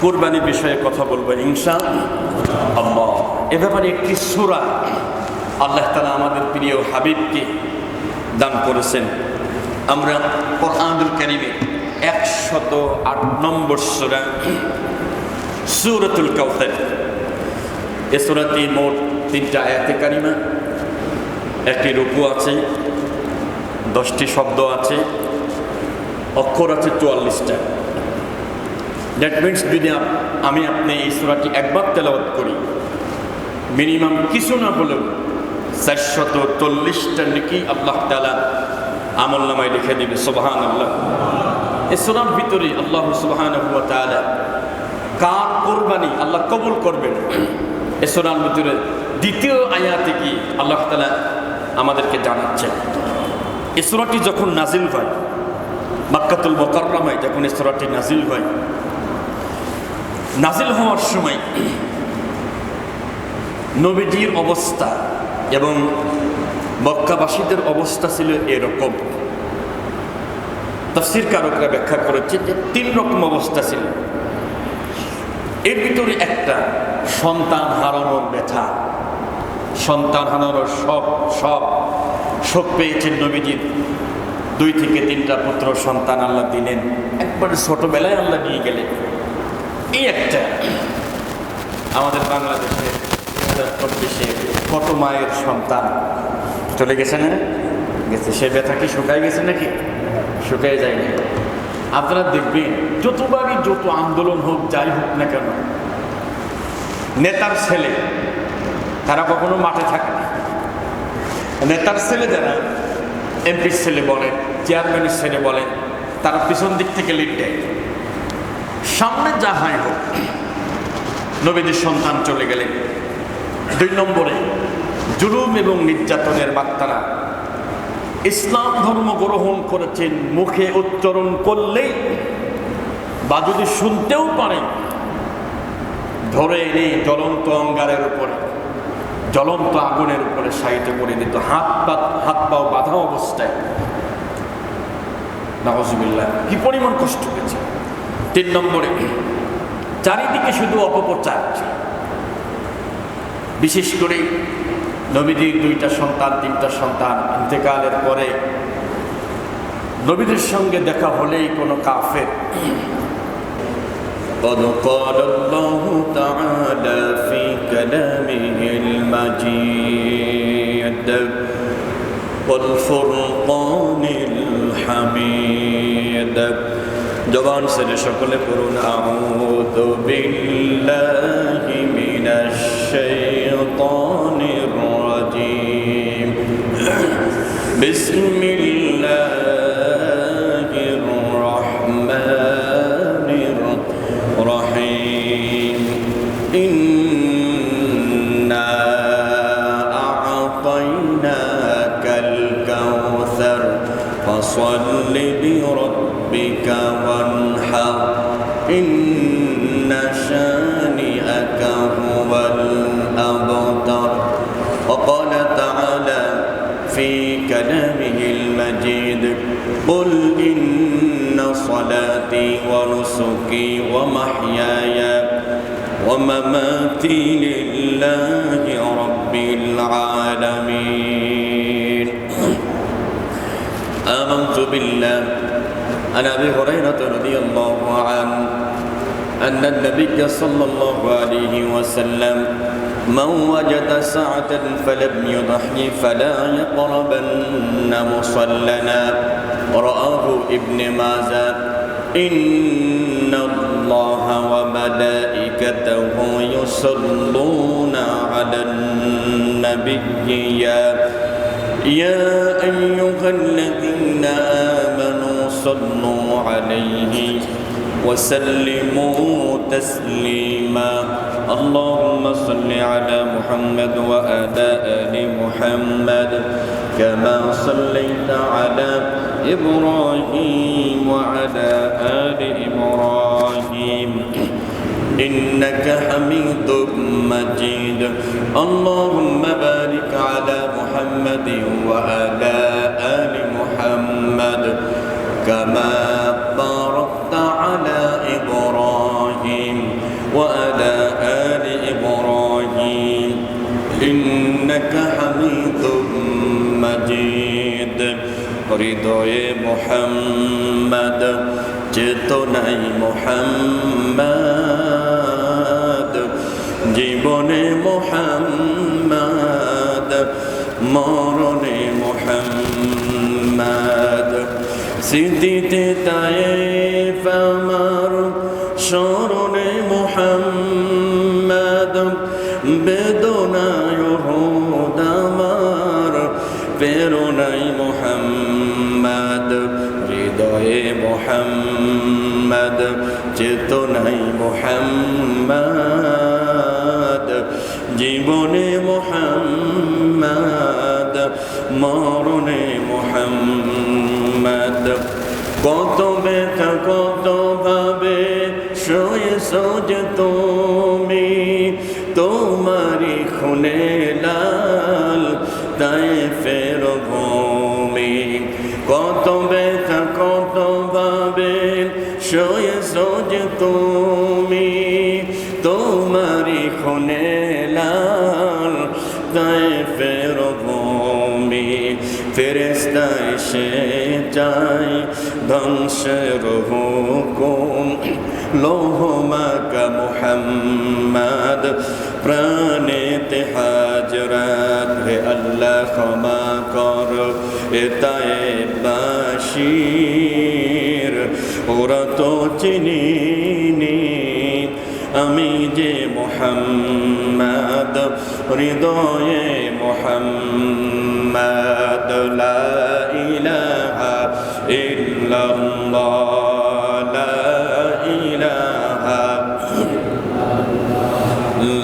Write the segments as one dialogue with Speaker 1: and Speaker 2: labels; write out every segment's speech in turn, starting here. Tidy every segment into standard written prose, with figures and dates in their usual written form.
Speaker 1: কুরবানির বিষয়ে কথা বলবো ইনশাআল্লাহ। এ ব্যাপারে একটি সূরা আল্লাহ তাআলা আমাদের প্রিয় হাবিবকে দান করেছেন। আমরা কোরআনুল কারীমে 108 নম্বর সূরা সূরাতুল কাউসার, এই সূরাটি মোট 3টা আয়াতে কারিমা, একটি রুকু আছে, 10টি শব্দ আছে, অক্ষর আছে 44টা। দ্যাট মিনস যদি আপনি এই সূরাটি একবার তেলাওয়াত করি, মিনিমাম কিছু না বলেও 440টা নেকি আল্লাহ তাআলা আমলনামায় লিখে দিবে। সুবহানাল্লাহ। এই সূরার ভিতরে আল্লাহ সুবহানাহু ওয়া তাআলা কার কুরবানি আল্লাহ কবুল করবেন, এই সূরার ভিতরে দ্বিতীয় আয়াতে কি আল্লাহ তাআলা আমাদেরকে জানাচ্ছেন। এই সূরাটি যখন নাজিল হয়, মক্কাতুল মুকাররমায় যখন এই সূরাটি নাজিল হয়, নাজিল হওয়ার সময় নবীজির অবস্থা এবং মক্কাবাসীদের অবস্থা ছিল এরকম। তাফসীর কারকরা ব্যাখ্যা করেছে যে 3 রকম অবস্থা ছিল। এর ভিতরে একটা সন্তান হারানোর ব্যথা, সন্তান হারানোর সব শোক পেয়েছেন নবীজির। 2 থেকে 3টা পুত্র সন্তান আল্লাহ দিলেন, একবারে ছোটবেলায় আল্লাহ নিয়ে গেলেন। এই একটা আমাদের বাংলাদেশে 2024-এ কত মায়ের সন্তান চলে গেছে না গেছে, সে ব্যথা কি শুকায় গেছে নাকি? শুকায় যায়নি। আপনারা দেখবেন যতবারই যত আন্দোলন হোক, যাই হোক না কেন, নেতার ছেলে তারা কখনো মাঠে থাকে না। নেতার ছেলে যারা, এমপির ছেলে বলেন, চেয়ারম্যানের ছেলে বলেন, তারা পিছন দিক থেকে লিড দেয়। সামনে যা হয় হোক, নবীদের সন্তান চলে গেলেন। 2 নম্বরে জুলুম এবং নির্যাতনের মাত্রা। ইসলাম ধর্ম গ্রহণ করেছেন, মুখে উচ্চারণ করলেই বা যদি শুনতেও পারেন, ধরে এনে জ্বলন্ত অঙ্গারের উপরে, জ্বলন্ত আগুনের উপরে শায়িত করে দিত, হাত পাও বাঁধা অবস্থায়। নাউজুবিল্লাহ, কি পরিমাণ কষ্ট পেয়েছে। 3 নম্বরে চারিদিকে শুধু অপপ্রচার। বিশেষ করে নবীজির 2টা সন্তান 3টা সন্তান ইন্তেকালের পরে নবীদের সঙ্গে দেখা হলেই কোনো কাফের قد قال الله تعالى في كلامه المجيد والفرقان الحميد। জবান ছেড়ে সকলে পড়ুন আউযু বিল্লাহি মিনাশ শাইতানির রাজীম। বিসমিল্লাহির রাহমানির রাহিম। ইন্না আ'তাইনাকাল কাউসার ফাসাল্লি লিরাব্বিকা ওয়ানহার ইন্না শানিআকা হুয়াল আবতার। وقال تعالى في كلامه المجيد قل إن صلاتي ونسكي ومحياي ومماتي لله رب العالمين آمنت بالله عن أبي هريرة رضي الله عنه أن النبي صلى الله عليه وسلم من وجد سعة فلم يضحي فلا يقربن مصلنا. رآه ابن ماجه. إن الله وملائكته يصلون على النبي يا أيها الذين آمنوا صلوا عليه وسلموا تسليما. اللهم صل على محمد وعلى آل محمد كما صليت على إبراهيم وعلى آل إبراهيم إنك حميد مجيد. اللهم بارك على محمد وعلى آل محمد كما باركت على إبراهيم وعلى آل إبراهيم إنك حميد مجيد হৃদয়ে মুহাম্মদ চেতনায় মুহাম্মদ জীবনে মুহাম্মদ মরণে মুহাম্মদ স্মৃতিতে তায়েফ আমার স্মরণে মুহাম্মদ বেদনায় উহুদ আমার প্রেরণায় মুহাম্মদ হৃদয়ে মুহাম্মদ চেতনায় মুহাম্মদ জীবনে মুহাম্মদ মরণে মুহাম্মদ কত ব্যথা কত ভাবে সয়েছ যে তুমি তোমারি খুনে লাল তায়েফের ভূমি কত ব্যথা কত ভাবে সয়েছ যে তুমি তোমারি খুনে লাল তায়েফের ভূমি ফেরেশতা এসে যায় ধ্বংসের হুকুম লোহমাকা মুহাম্মদ প্রাণেতে হাজরাত হে আল্লাহ ক্ষমা কর এ তায়েফবাসীর ওরা তো চিনিনি আমি যে মুহাম্মদ হৃদয়ে মুহাম্মদ লা ইলাহা ইল্লাল্লাহ লা ইলাহা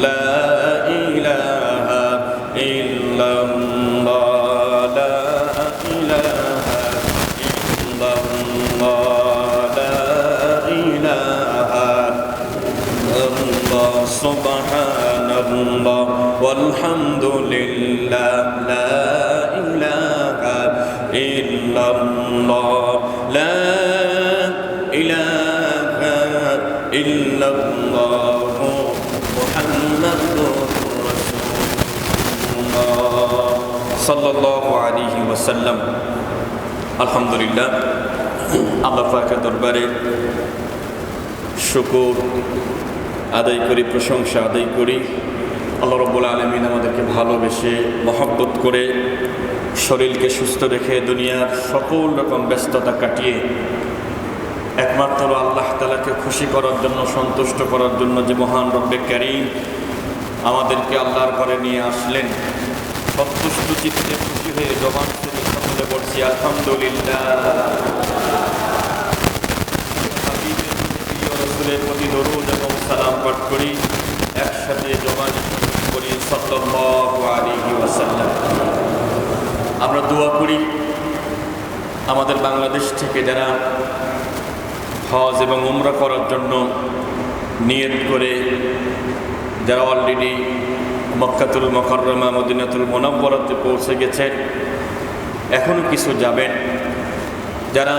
Speaker 1: লা ইলাহা ইল্লাল্লাহ লা ইলাহা ইল্লাল্লাহ লা ইলাহা সুবহানাল্লাহ ওয়ালহামদুলিল্লাহ লা ইলাহা ইল্লাল্লাহ লা ইলাহা ইল্লাল্লাহ মুহাম্মাদুর রাসূলুল্লাহ সাল্লাল্লাহু আলাইহি ওয়াসাল্লাম। আলহামদুলিল্লাহ, আল্লাহ পাকের দরবারে শুকর আদায় করি, প্রশংসা আদায় করি। আল্লাহ রাব্বুল আলামিন আমাদেরকে ভালোবেসে মহব্বত করে শরীরকে সুস্থ রেখে দুনিয়ার সকল রকম ব্যস্ততা কাটিয়ে একমাত্র আল্লাহ তাআলাকে খুশি করার জন্য, সন্তুষ্ট করার জন্য যে মহান রব্বে কারীম আমাদেরকে আল্লাহর ঘরে নিয়ে আসলেন, সন্তুষ্ট চিত্তে খুশি হয়ে জবান থেকে সকলে বলছি আলহামদুলিল্লাহ। রাসূলের প্রতি দরুদ এবং সালাম পাঠ করি, একসাথে জবান করি সাল্লাল্লাহু আলাইহি ওয়াসাল্লাম। আমরা দোয়া করি আমাদের বাংলাদেশ থেকে যারা হজ এবং উমরা করার জন্য নিয়ত করে, যারা অলরেডি মক্কাতুল মুকাররমা মদিনাতুল মুনাওয়ারাতে পৌঁছে গেছেন, এখনও কিছু যাবেন, যারা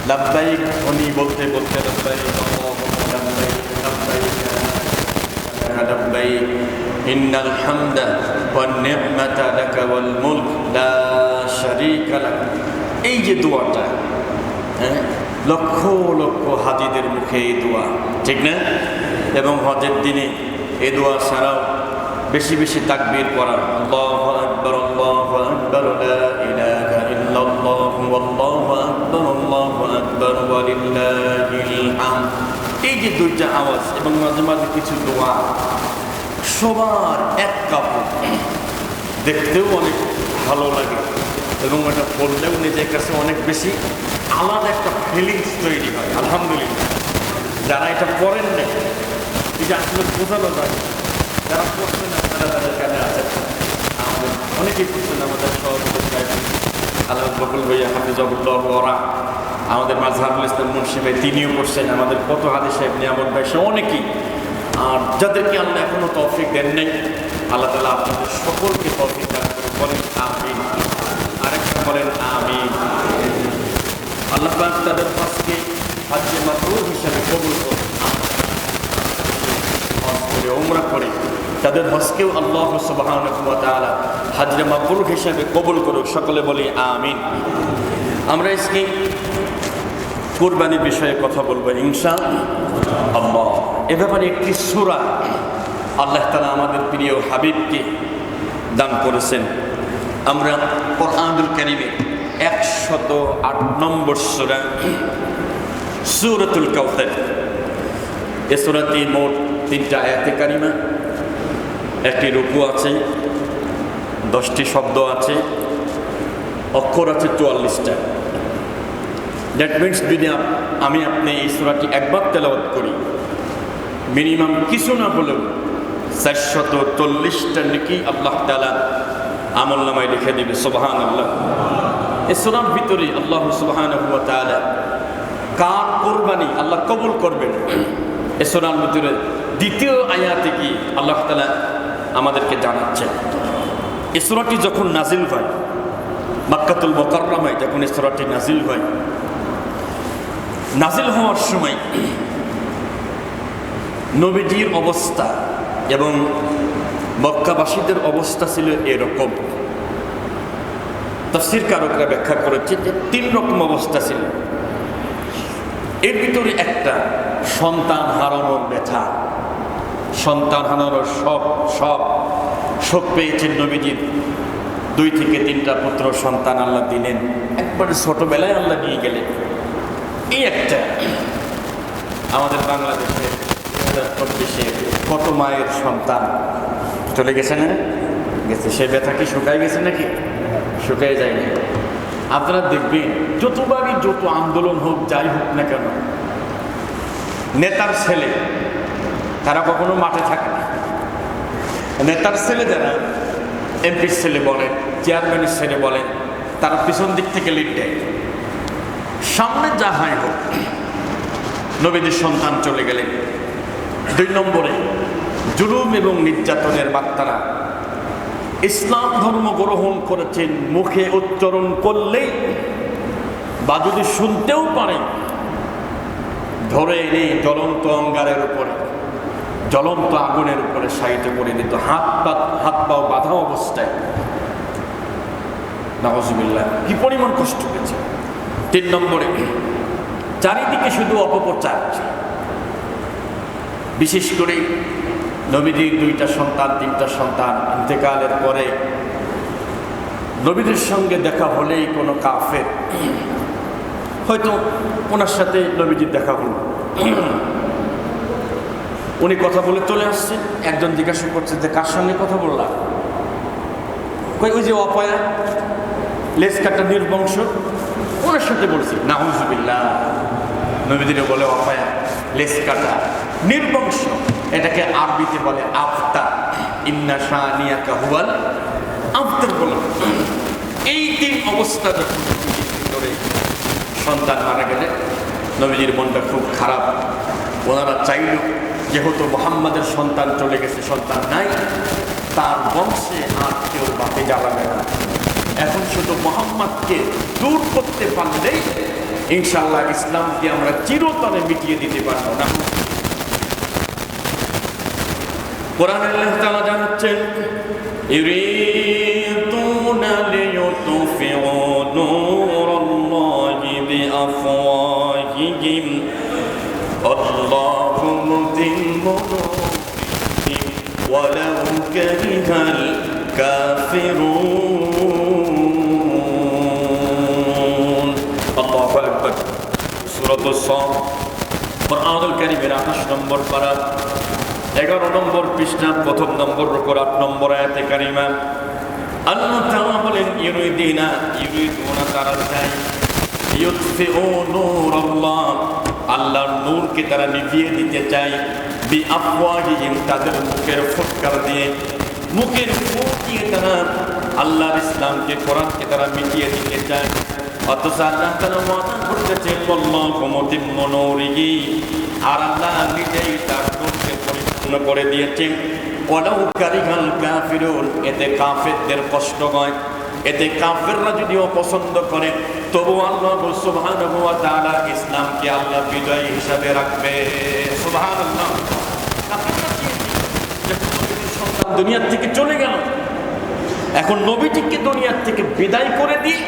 Speaker 1: লাব্বাইক উনি বলতে বলতে লাব্বাইক আল্লাহুম্মা লাব্বাইক লাব্বাইক লাব্বাইক ইন্নাল হামদা ওয়ান নি'মাতা লাকা ওয়াল মুলক লা শারীকা লাক, এই যে দোয়াটা, লক্ষ লক্ষ হাজিদের মুখে এই দোয়া, ঠিক না? এবং হজের দিনে এই দোয়া ছাড়াও বেশি বেশি তাকবীর করা, আল্লাহু আকবার আল্লাহু আকবার লা ইলাহা ইল্লাল্লাহু আল্লাহু আকবার ওয়া লিল্লাহিল হামদ, এই যে দুইটা আওয়াজ এবং মাঝে মাঝে কিছু দোয়া সবার এক কাপড়, দেখতেও অনেক ভালো লাগে এবং এটা পড়লেও নিজের কাছে অনেক বেশি আলাদা একটা ফিলিংস তৈরি হয়। আলহামদুলিল্লাহ, যারা এটা পড়েন না এটা আসলে বোঝানো যায়, যারা পড়ছেন না তারা তাদের কাছে আছে। আমাদের অনেকেই পড়ছেন, আমাদের সহযোগী আল্লাহ বকুল ভাইয়া হাফিজাহুল্লাহ ওরা, আমাদের মাজহারুল ইসলাম মুন্সি ভাই তিনিও পড়ছেন, আমাদের কত হাদিস সাহেব নিয়ামত ভাই, সে অনেকেই। আর যাদেরকে আল্লাহ এখনো তৌফিক দেন নাই, আল্লাহ তাআলা আপনাদের সকলকে তৌফিক দান করুন, বলেন আমিন। আরেকটা বলেন আমিন। আল্লাহ পাক তাদের কাছে হজ্জে মাবরুর হিসেবে কবুল করুন। উমরা করে তাদের হজকেও আল্লাহ সুবহানাহু ওয়া তাআলা হজরে মাবরুর হিসেবে কবুল করুক। সকলে বলি আমিন। আমরা আজকে কুরবানির বিষয়ে কথা বলবো ইনশাআল্লাহ। এ ব্যাপারে একটি সূরা আল্লাহ তাআলা আমাদের প্রিয় হাবিবকে দান করেছেন। আমরা কোরআনুল কারীমের 108 নম্বর সূরা সূরাতুল কাউসার, এ সূরাটি মোট 3টা আয়াতে কারিমা, একটি রুকু আছে, 10টি শব্দ আছে, অক্ষর আছে 44টা। দ্যাট মিনস যদি আমি আপনি এই সূরাটি একবার তেলাওয়াত করি, মিনিমাম কিছু না হলেও 440টা নেকি আল্লাহ তাআলা আমলনামায় লিখে দিবে। সুবহানাল্লাহ। এই সূরার ভিতরে আল্লাহ সুবহানাহু ওয়া তাআলা কার কুরবানি আল্লাহ কবুল করবেন, এই সূরার ভিতরে দ্বিতীয় আয়াতে কি আল্লাহ তাআলা আমাদেরকে জানাচ্ছেন। এই সূরাটি যখন নাজিল হয় মক্কাতুল মুকাররমায়, যখন এই সূরাটি নাজিল হয়, নাজিল হওয়ার সময় নবীজির অবস্থা এবং মক্কাবাসীদের অবস্থা ছিল এরকম। তাফসীর কারকরা ব্যাখ্যা করেছে যে 3 রকম অবস্থা ছিল। এর ভিতরে একটা সন্তান হারানোর ব্যথা, সন্তান হারানোর সব শোক পেয়েছেন নবীজির। 2 থেকে 3টা পুত্র সন্তান আল্লাহ দিলেন, একবারে ছোটবেলায় আল্লাহ নিয়ে গেলেন। এই একটা আমাদের বাংলাদেশে 2024-এ কত মায়ের সন্তান চলে গেছে না গেছে, সে ব্যথা কি শুকায় গেছে নাকি? শুকায় যায়নি। আপনারা দেখবেন যতবারই যত আন্দোলন হোক যাই হোক না কেন, নেতার ছেলে তারা কখনো মাঠে থাকে না। নেতার ছেলে যারা, এমপির ছেলে বলেন, চেয়ারম্যানের ছেলে বলেন, তারা পিছন দিক থেকে লিড দেয়। সামনে যা হয় হোক, নবীদের সন্তান চলে গেলেন। 2 নম্বরে জুলুম এবং নির্যাতনের বার্তারা ইসলাম ধর্ম গ্রহণ করেছেন, মুখে উচ্চারণ করলেই বা যদি শুনতেও পারেন, ধরে এনে জ্বলন্ত অঙ্গারের উপরে, জ্বলন্ত আগুনের উপরে শায়িত করে দিত, হাত পাও বাঁধা অবস্থায়। নাউজুবিল্লাহ, কি পরিমাণ কষ্ট পেয়েছে। 3 নম্বরে চারিদিকে শুধু অপপ্রচার, বিশেষ করে নবীজির 2টা সন্তান 3টা সন্তান ইন্তেকালের পরে নবীদের সঙ্গে দেখা হলেই কোনো কাফের, হয়তো ওনার সাথে নবীজির দেখা হলো, উনি কথা বলে চলে আসছেন। একজন জিজ্ঞাসা করছে যে কার সঙ্গে কথা বললাম? কই ওই যে অপয়া, লেজ কাটা নির্বংশ, ওনার সাথে বলছি। নাউজুবিল্লাহ, নবীজিরে বলে অপয়া, লেজ কাটা, নির্বংশ। এটাকে আরবিতে বলে আফতার। ইন্না শানিয়াকা হুয়াল আফতার বলে। এই 3 অবস্থা যখন করে সন্তান মারা গেলে নবীজির মনটা খুব খারাপ। ওনারা চাইল যেহেতু মুহাম্মাদের সন্তান চলে গেছে, সন্তান নাই, তার বংশে আর কেউ বাতি জ্বালাবে না। এখন শুধু মুহাম্মাদকে দূর করতে পারলেই ইনশাআল্লাহ ইসলামকে আমরা চিরতরে মিটিয়ে দিতে পারবো না। কোরআনে আল্লাহ তাআলা জানাচ্ছেন, ইউরিদুনা লিয়ুতফিউ নূরাল্লাহি বিআফওয়াহিহিম আল্লাহু মুতিম্মু নূরিহি ওয়ালাউ কারিহাল কাফিরুন। আল্লাহু আকবার। সূরাতুস সাফ, কোরআনুল কারীমের 28 নম্বর পারা, 11 নম্বর পৃষ্ঠা, 1 নম্বর রুকুর 8 নম্বর আয়াতে কারিমা। আল্লাহ তাআলা বলেন, ইউরিদুনা তারা চায়, ইউতফিউ নূরাল্লাহ, আল্লাহর নূরকে তারা নিভিয়ে দিতে চায়, বিআফওয়াহিহিম, তাদের মুখের ফুৎকার দিয়ে, মুখের ফুৎ দিয়ে তারা আল্লাহর ইসলামকে, কোরআনকে তারা মিটিয়ে দিতে চায়। অথচ আল্লাহ তাআলা ওয়াদা করতেছেন, আল্লাহু মুতিম্মু নূরিহি, আর আল্লাহ নিজেই তার নূরকে পরিপূর্ণ করে দিয়েছেন। ওয়ালাউ কারিহাল কাফিরুন, এতে কাফেরদের কষ্ট হয়, এতে কাফেররা যদিও পছন্দ করে, তবু আল্লাহ সুবহানাহু ওয়া তাআলা ইসলামকে আল্লাহ বিজয়ী হিসাবে রাখবে। সুবহানাল্লাহ। দুনিয়ার থেকে চলে গেল। এখন নবীজিকে দুনিয়ার থেকে বিদায় করে দিয়ে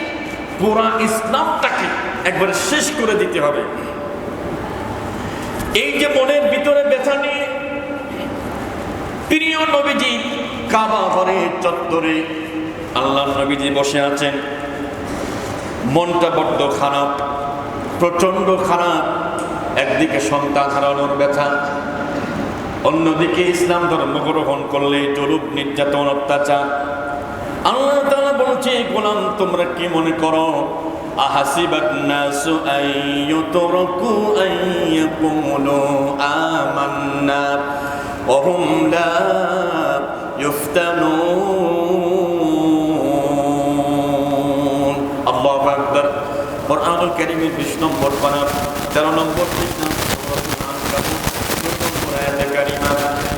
Speaker 1: পুরা ইসলামটাকে একবারে শেষ করে দিতে হবে। এই যে মনের ভিতরে ব্যথা নিয়ে প্রিয় নবীজি কাবা ঘরের চত্বরে আল্লাহর নবীজি বসে আছেন, মনটা বড্ড খারাপ, প্রচন্ড খারাপ। একদিকে সন্তান হারানোর ব্যথা, অন্যদিকে ইসলাম ধর্ম গ্রহণ করলে জুলুম, নির্যাতন, অত্যাচার। আল্লাহ তাআলা বলছে, গোলাম তোমরা কি মনে করো আহাসিবান নাসু আইয়ুতরাকু আইয়াকুলু আমান্না ওয়া হুম লা ইফতানুন। আল্লাহু আকবার। কুরআনুল কারীমের 20 নম্বর পারা 13 নম্বর পৃষ্ঠা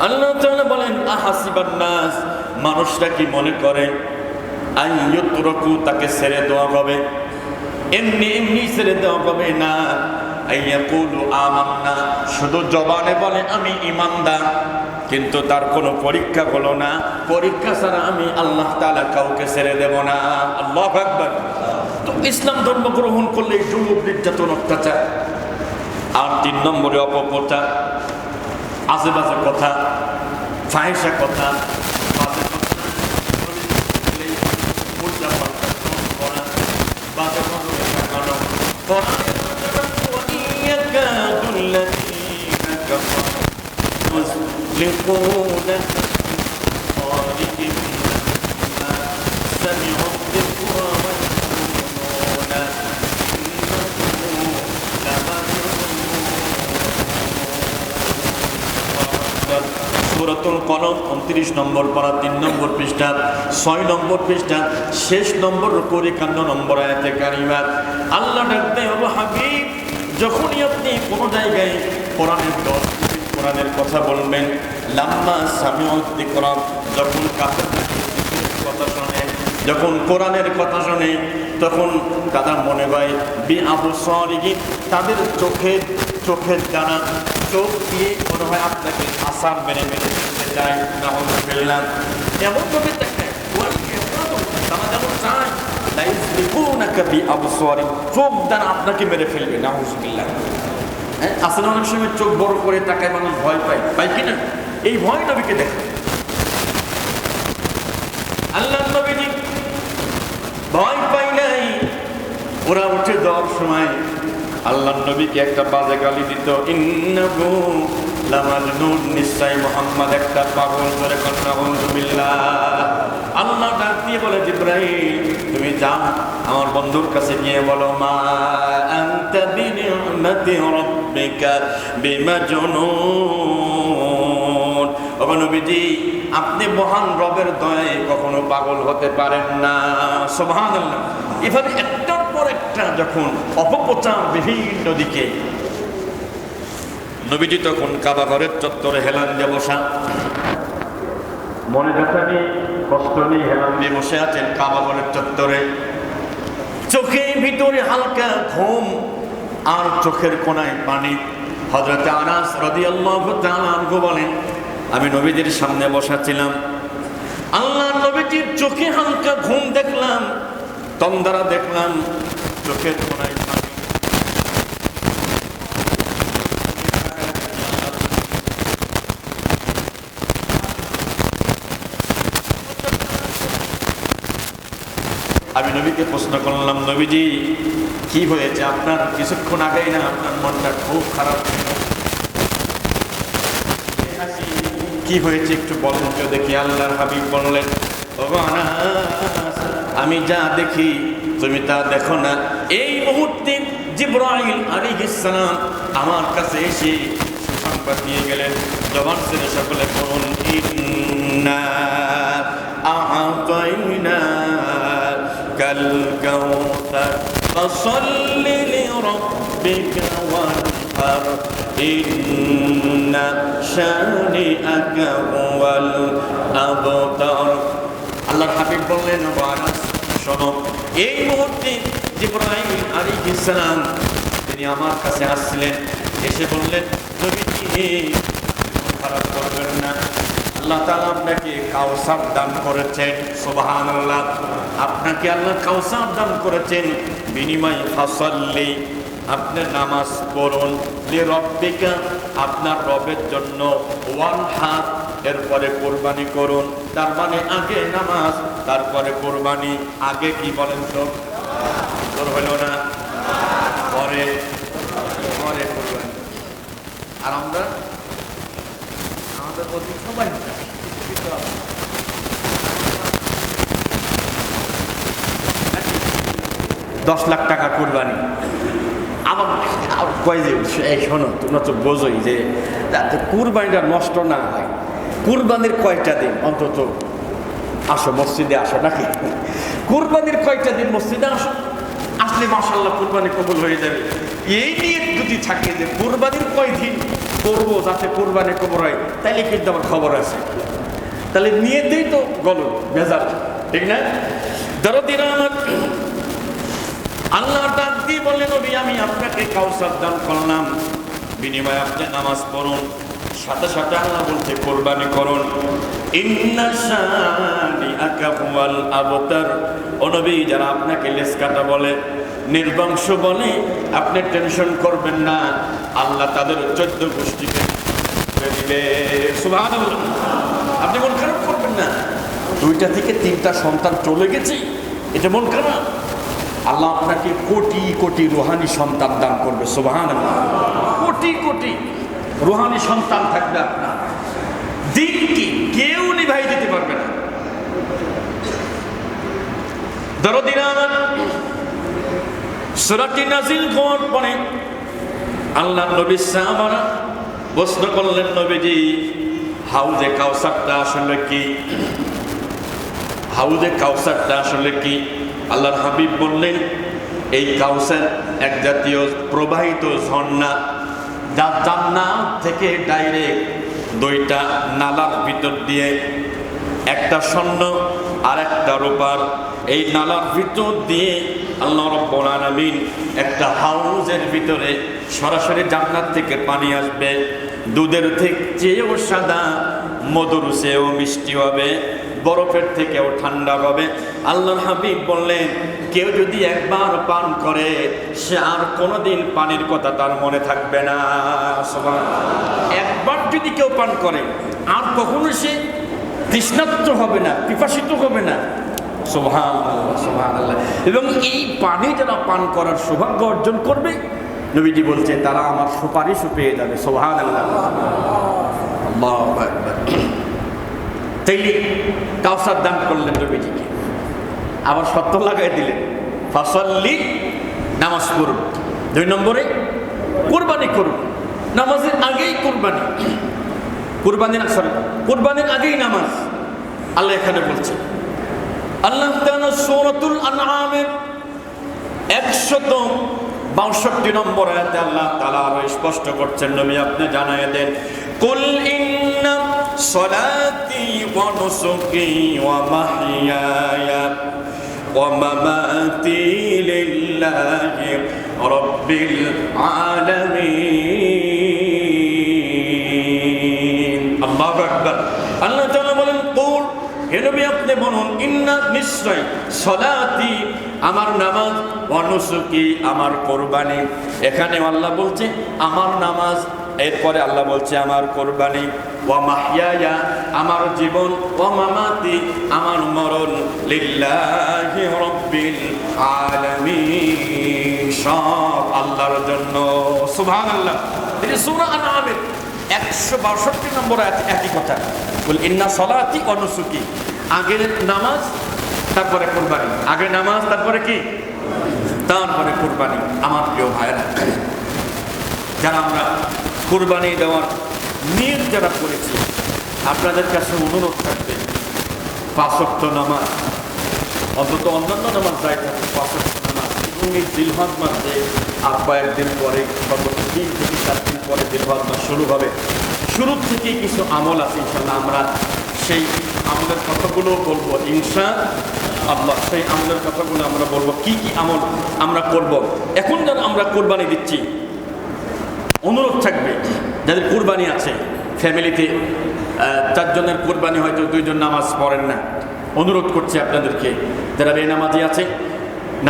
Speaker 1: আল্লাহ তাআলা বলেন, আহাসিবান নাস, মানুষরা কি মনে করে আইয়ুতরাকু, তাকে ছেড়ে দেওয়া হবে, এমনি এমনি ছেড়ে দেওয়া হবে না। আইয়াকুলু আমান্না, শুধু জবানে বলে আমি ঈমানদার, কিন্তু তার কোনো পরীক্ষা হলো না। পরীক্ষা ছাড়া আমি আল্লাহ তাআলা কাউকে ছেড়ে দেব না। আল্লাহু আকবার। তো ইসলাম ধর্ম গ্রহণ করলে জুলুম, নির্যাতন, অত্যাচার। আর 3 নম্বরে অপপ্রচার, আজে বাজে কথা, ফাহিশা কথা, বাজে কথা, সূরাতুল কলম 29 নম্বর পারা 3 নম্বর পৃষ্ঠা 6 নম্বর পৃষ্ঠা শেষ নম্বর রুকুর 51 নম্বর আয়াতে কারিমা আল্লাহ ডাকতে হবে, হাবিব যখনই আপনি কোনো জায়গায় কোরআনের কথা বলবেন, লাম্মা সামিউদ যিকরা, যখন কাফেররা কথা শোনে, যখন কোরআনের কথা শোনে, তখন তাদের মনে হয় বি আবসারিহিম, তাদের চোখের দ্বারা চোখ দিয়ে মনে হয় আপনাকে আসার মেরে ফেলতে চায়। নাউযুবিল্লাহ। এমন ভাবে দেখে তারা যেমন চায় লাইযলিকুনাকা বি আবসারিহিম, চোখ দ্বারা আপনাকে মেরে ফেলবে। নাউযুবিল্লাহ। আসলে অনেক সময় চোখ বড় করে তাকায়, মানুষ ভয় পায় কিনা? এই ভয় নবীকে দেখে। আল্লাহ নবীজি ভয় পাই নাই। ওরা উঠে যাওয়ার সময় আল্লাহ নবীকে একটা বাজে গালি দিত, ইন্নাহু লামাজনুন, নিশ্চয় মুহাম্মদ একটা পাগল। করে কথা নাউযুবিল্লাহ। আল্লাহ ডাক দিয়ে বলে, জিবরাইল তুমি যাও আমার বন্ধুর কাছে গিয়ে বলো, মা আনতা বিনি'মাতি রাব্বিকা বিমাজনুন। ও নবীজি আপনি মহান রবের দয়ায় কখনো পাগল হতে পারেন না। সুবহানাল্লাহ। এভাবে একটার পর একটা যখন অপপ্রচার বিভিন্ন দিকে, নবীজি তখন কাবা ঘরের চত্বরে হেলান দিয়ে বসা, মনে ব্যথা নেই, কষ্ট নেই, হেলান দিয়ে বসে আছেন কাবা ঘরের চত্বরে। চোখের ভিতরে হালকা ঘুম আর চোখের কোণায় পানি। হযরত আনাস রাদিয়াল্লাহু তাআলা আনহু বলেন, আমি নবীজির সামনে বসা ছিলাম, আল্লাহ নবীজির চোখে হালকা ঘুম দেখলাম, তন্দ্রা দেখলাম, চোখের কোণায় পানি। আমি নবীকে প্রশ্ন করলাম, নবীজি কি হয়েছে আপনার? কিছুক্ষণ আগেই না আপনার মনটা খুব খারাপ, কি হয়েছে একটু বলেন তো দেখি। আল্লাহর হাবিব বললেন, ও আনাস, আমি যা দেখি তুমি তা দেখো না। এই মুহূর্তে জিবরাইল আলাইহিস সালাম আমার কাছে এসে সুসংবাদ দিয়ে গেলেন। জবান ছেড়ে সকলে বলুন, ইন্না আ'তাইনা কাল কাউসার ফাসাল্লি লিরাব্বিকা ওয়ানহার ইন্না শানিআকা হুয়াল আবতার। আল্লাহর হাবিব বললেন, শোনো, এই মুহূর্তে জিবরাইল আলাইহিস সালাম তিনি আমার কাছে আসছিলেন, এসে বললেন, নবীজি খারাপ করবেন না, আল্লাহ তাআলা আপনাকে কাউসার দান করেছেন, সুবহানাল্লাহ। আপনাকে আল্লাহ কাউসার দান করেছেন, বিনিময় ফাসাল্লি, আপনি নামাজ পড়ুন, লিরাব্বিকা, আপনার রবের জন্য, ওয়ানহার, এরপরে কোরবানি করুন। তার মানে আগে নামাজ, তারপরে কোরবানি। আগে কি বলেন তো? তোর হলো না, পরে পরে কোরবানি। আর আমরা আমাদের অধিক সবাই 10 লাখ টাকা কোরবানি। আবার কয় যে এই শোনো, তোমরা তো বোঝোই যে যাতে কুরবানিটা নষ্ট না হয়, কুরবানির কয়টা দিন অন্তত আসো মসজিদে আসো, নাকি? কুরবানির কয়টা দিন মসজিদে আসো, আসলে মাশাআল্লাহ কুরবানি কবুল হয়ে যাবে। এই নিয়ে যদি থাকে যে কুরবানির কয়দিন করবো যাতে কুরবানি কবুল হয়, তাইলে কিন্তু আমার খবর আছে। তাহলে নিয়েতেই তো গলদ বেজার, ঠিক না? দরদিন আমার আল্লাহ ডাক দিয়ে বললেন, নবী আমি আপনাকে কাউসার দান করলাম, বিনিময়ে আপনি নামাজ পড়ুন। সাথে সাথে আল্লাহ বলছে কোরবানি করুন। ইন্না শানিআকা হুয়াল আবতার, ও নবী যারা আপনাকে লেজ কাটা বলে, নির্বংশ বলে, আপনি টেনশন করবেন না, আল্লাহ তাদের 14 গোষ্ঠীকে করে দিবে। সুবহানাল্লাহ। আপনি মন খারাপ করবেন না, 2টা থেকে 3টা সন্তান চলে গেছে, এটা মন খারাপ। আল্লাহ আপনাকে কোটি কোটি রুহানি সন্তান দান করবে। সুবহানাল্লাহ। কোটি কোটি রুহানি সন্তান থাকবে আপনার। দিন কি কেউ নিভাই দিতে পারবে না। দরদিন আমার সূরাটি নাযিল হওয়ার পরে আল্লাহ নবী সাহাবারা প্রশ্ন করলেন, নবীজি হাউজে কাউসারটা আসলে কি? হাউজে কাউসারটা আসলে কি? আল্লাহর হাবিব বললেন, এই কাউসার এক জাতীয় প্রবাহিত ঝর্ণা, যা জান্নাত থেকে ডাইরেক্ট 2টা নালার ভিতর দিয়ে, একটা স্বর্ণ আর একটা রূপার, এই নালার ভিতর দিয়ে আল্লাহ রাব্বুল আলামিন একটা হাউজের ভিতরে সরাসরি জান্নাত থেকে পানি আসবে। দুধের থেকে চেয়েও সাদা, মধুর চেয়েও মিষ্টি হবে, বরফের থেকেও ঠান্ডা হবে। আল্লাহর হাবিব বললেন, কেউ যদি একবার পান করে সে আর কোনোদিন পানির কথা তার মনে থাকবে না। একবার যদি কেউ পান করে আর কখনো সে তৃষ্ণার্ত হবে না, পিপাসিত হবে না। সুবহানাল্লাহ, সুবহানাল্লাহ। এবং এই পানি যারা পান করার সৌভাগ্য অর্জন করবে, নবীজি বলছেন তারা আমার সুপারিশও পেয়ে যাবে। সুবহানাল্লাহ, আল্লাহু আকবার। তাইলে কাউসার দান করলেন নবীজিকে, আবার শর্ত লাগাই দিলেন, ফাসাল্লি, নামাজ পড়ুন। 2 নম্বরে কুরবানি করুন। নামাজের আগেই কুরবানি, কুরবানির আগেই নামাজ। আল্লাহ এখানে বলছেন, আল্লাহ তাআলা সূরাতুল আনআমের 162 নম্বর আয়াতে আল্লাহ তাআলা আরো স্পষ্ট করছেন, নবী আপনি জানায় দেন, কুল ইন্না সলাতি ওয়া নুসুকি ওয়া মাহইয়ায়া ওয়া মামাতি লিল্লাহি রাব্বিল আলামিন। আল্লাহু আকবার। আল্লাহ তাআলা বলেন, কুল, হে নবী আপনি বলুন, ইন্না, নিশ্চয়, সলাতি, আমার নামাজ, ওয়া নুসুকি, আমার কোরবানি। এখানে আল্লাহ বলছে আমার নামাজ, এরপরে আল্লাহ বলছে আমার কোরবানি, ওয়া মাহইয়ায়া, আমার জীবন, ওয়া মামাতি, আমার মরণ, লিল্লাহি রাব্বিল আলামিন, সব আল্লাহর জন্য। সুবহানাল্লাহ। এই সূরা আনআমের 162 নম্বর আয়াতে একই কথা, বল ইন্না সলাতি ওয়া নুসুকি, আগে নামাজ তারপরে কোরবানি, আগে নামাজ তারপরে কি? তারপরে কোরবানি। আমার প্রিয় ভাইরা, যারা আমরা কোরবানি দেওয়ার নিয়ত যারা করেছি, আপনাদের কাছে অনুরোধ থাকবে 5 ওয়াক্ত নামাজ, অন্তত অন্যান্য নামাজ যাই থাকবে 5 ওয়াক্ত নামাজ, এবং এই জিলহজ মাসে আর কয়েকদিন পরে, সর্বোচ্চ 3 থেকে 4 দিন পরে জিলহজ মাস শুরু হবে। শুরু থেকেই কিছু আমল আছে, ইনশাআল্লাহ আমরা সেই আমলের কথাগুলো বলবো ইনশাআল্লাহ। সেই আমলের কথাগুলো আমরা বলবো, কি কি আমল আমরা করব। এখন যারা আমরা কোরবানি দিচ্ছি, অনুরোধ থাকবে যাদের কোরবানি আছে ফ্যামিলিতে 4 জনের কোরবানি হয়তো 2 জন নামাজ পড়েন না, অনুরোধ করছি আপনাদেরকে যারা বেনামাজি আছে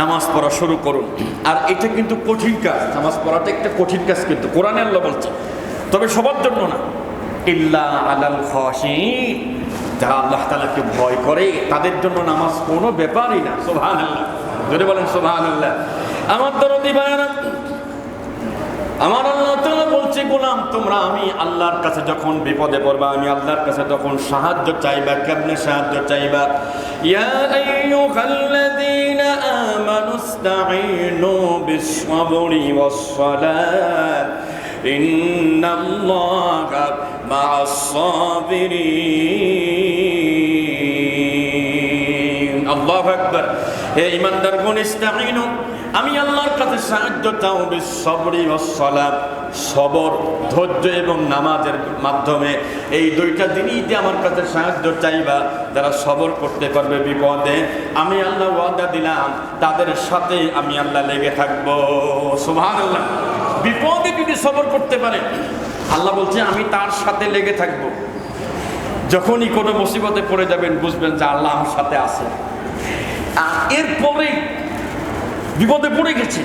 Speaker 1: নামাজ পড়া শুরু করুন। আর এটা কিন্তু কঠিন কাজ, নামাজ পড়াটা একটা কঠিন কাজ, কিন্তু কোরআনে আল্লাহ বলছে, তবে সবার জন্য না, ইল্লা আলাল খাশিঈন, যারা আল্লাহ তাআলাকে ভয় করে তাদের জন্য নামাজ কোনো ব্যাপারই না। সুবহানাল্লাহ, জোরে বলেন সুবহানাল্লাহ। আমার দরদি ভাইরা, আমার আল্লাহ তাআলা বলছে, গোলাম তোমরা আমি আল্লাহর কাছে যখন বিপদে পড়বা, আমি আল্লাহর কাছে যখন সাহায্য চাইবা, কেমনে সাহায্য চাইবা? ইয়া আইয়ুহাল্লাযীনা আমানুস্তাঈনু বিস-সাবরি ওয়াস-সালাত ইন্নাল্লাহা মা'আস-সাবিরিন। আল্লাহু আকবার। হে ঈমানদারগণ, ইস্তাঈনু, আমি আল্লাহর কাছে সাহায্য চাও, বিস-সাবরি ওয়াস-সালাত, সবর, ধৈর্য এবং নামাজের মাধ্যমে। এই 2টা জিনিসই আমার কাছে সাহায্য চাইবা। যারা সবর করতে পারবে বিপদে, আমি আল্লাহ ওয়াদা দিলাম তাদের সাথে আমি আল্লাহ লেগে থাকবো। সুবহানাল্লাহ। বিপদে যদি সবর করতে পারে, আল্লাহ বলছে আমি তার সাথে লেগে থাকবো। যখনই কোনো মুসিবতে পড়ে যাবেন, বুঝবেন যে আল্লাহ আমার সাথে আছে। আর এরপরে বিপদে পড়ে গেছে,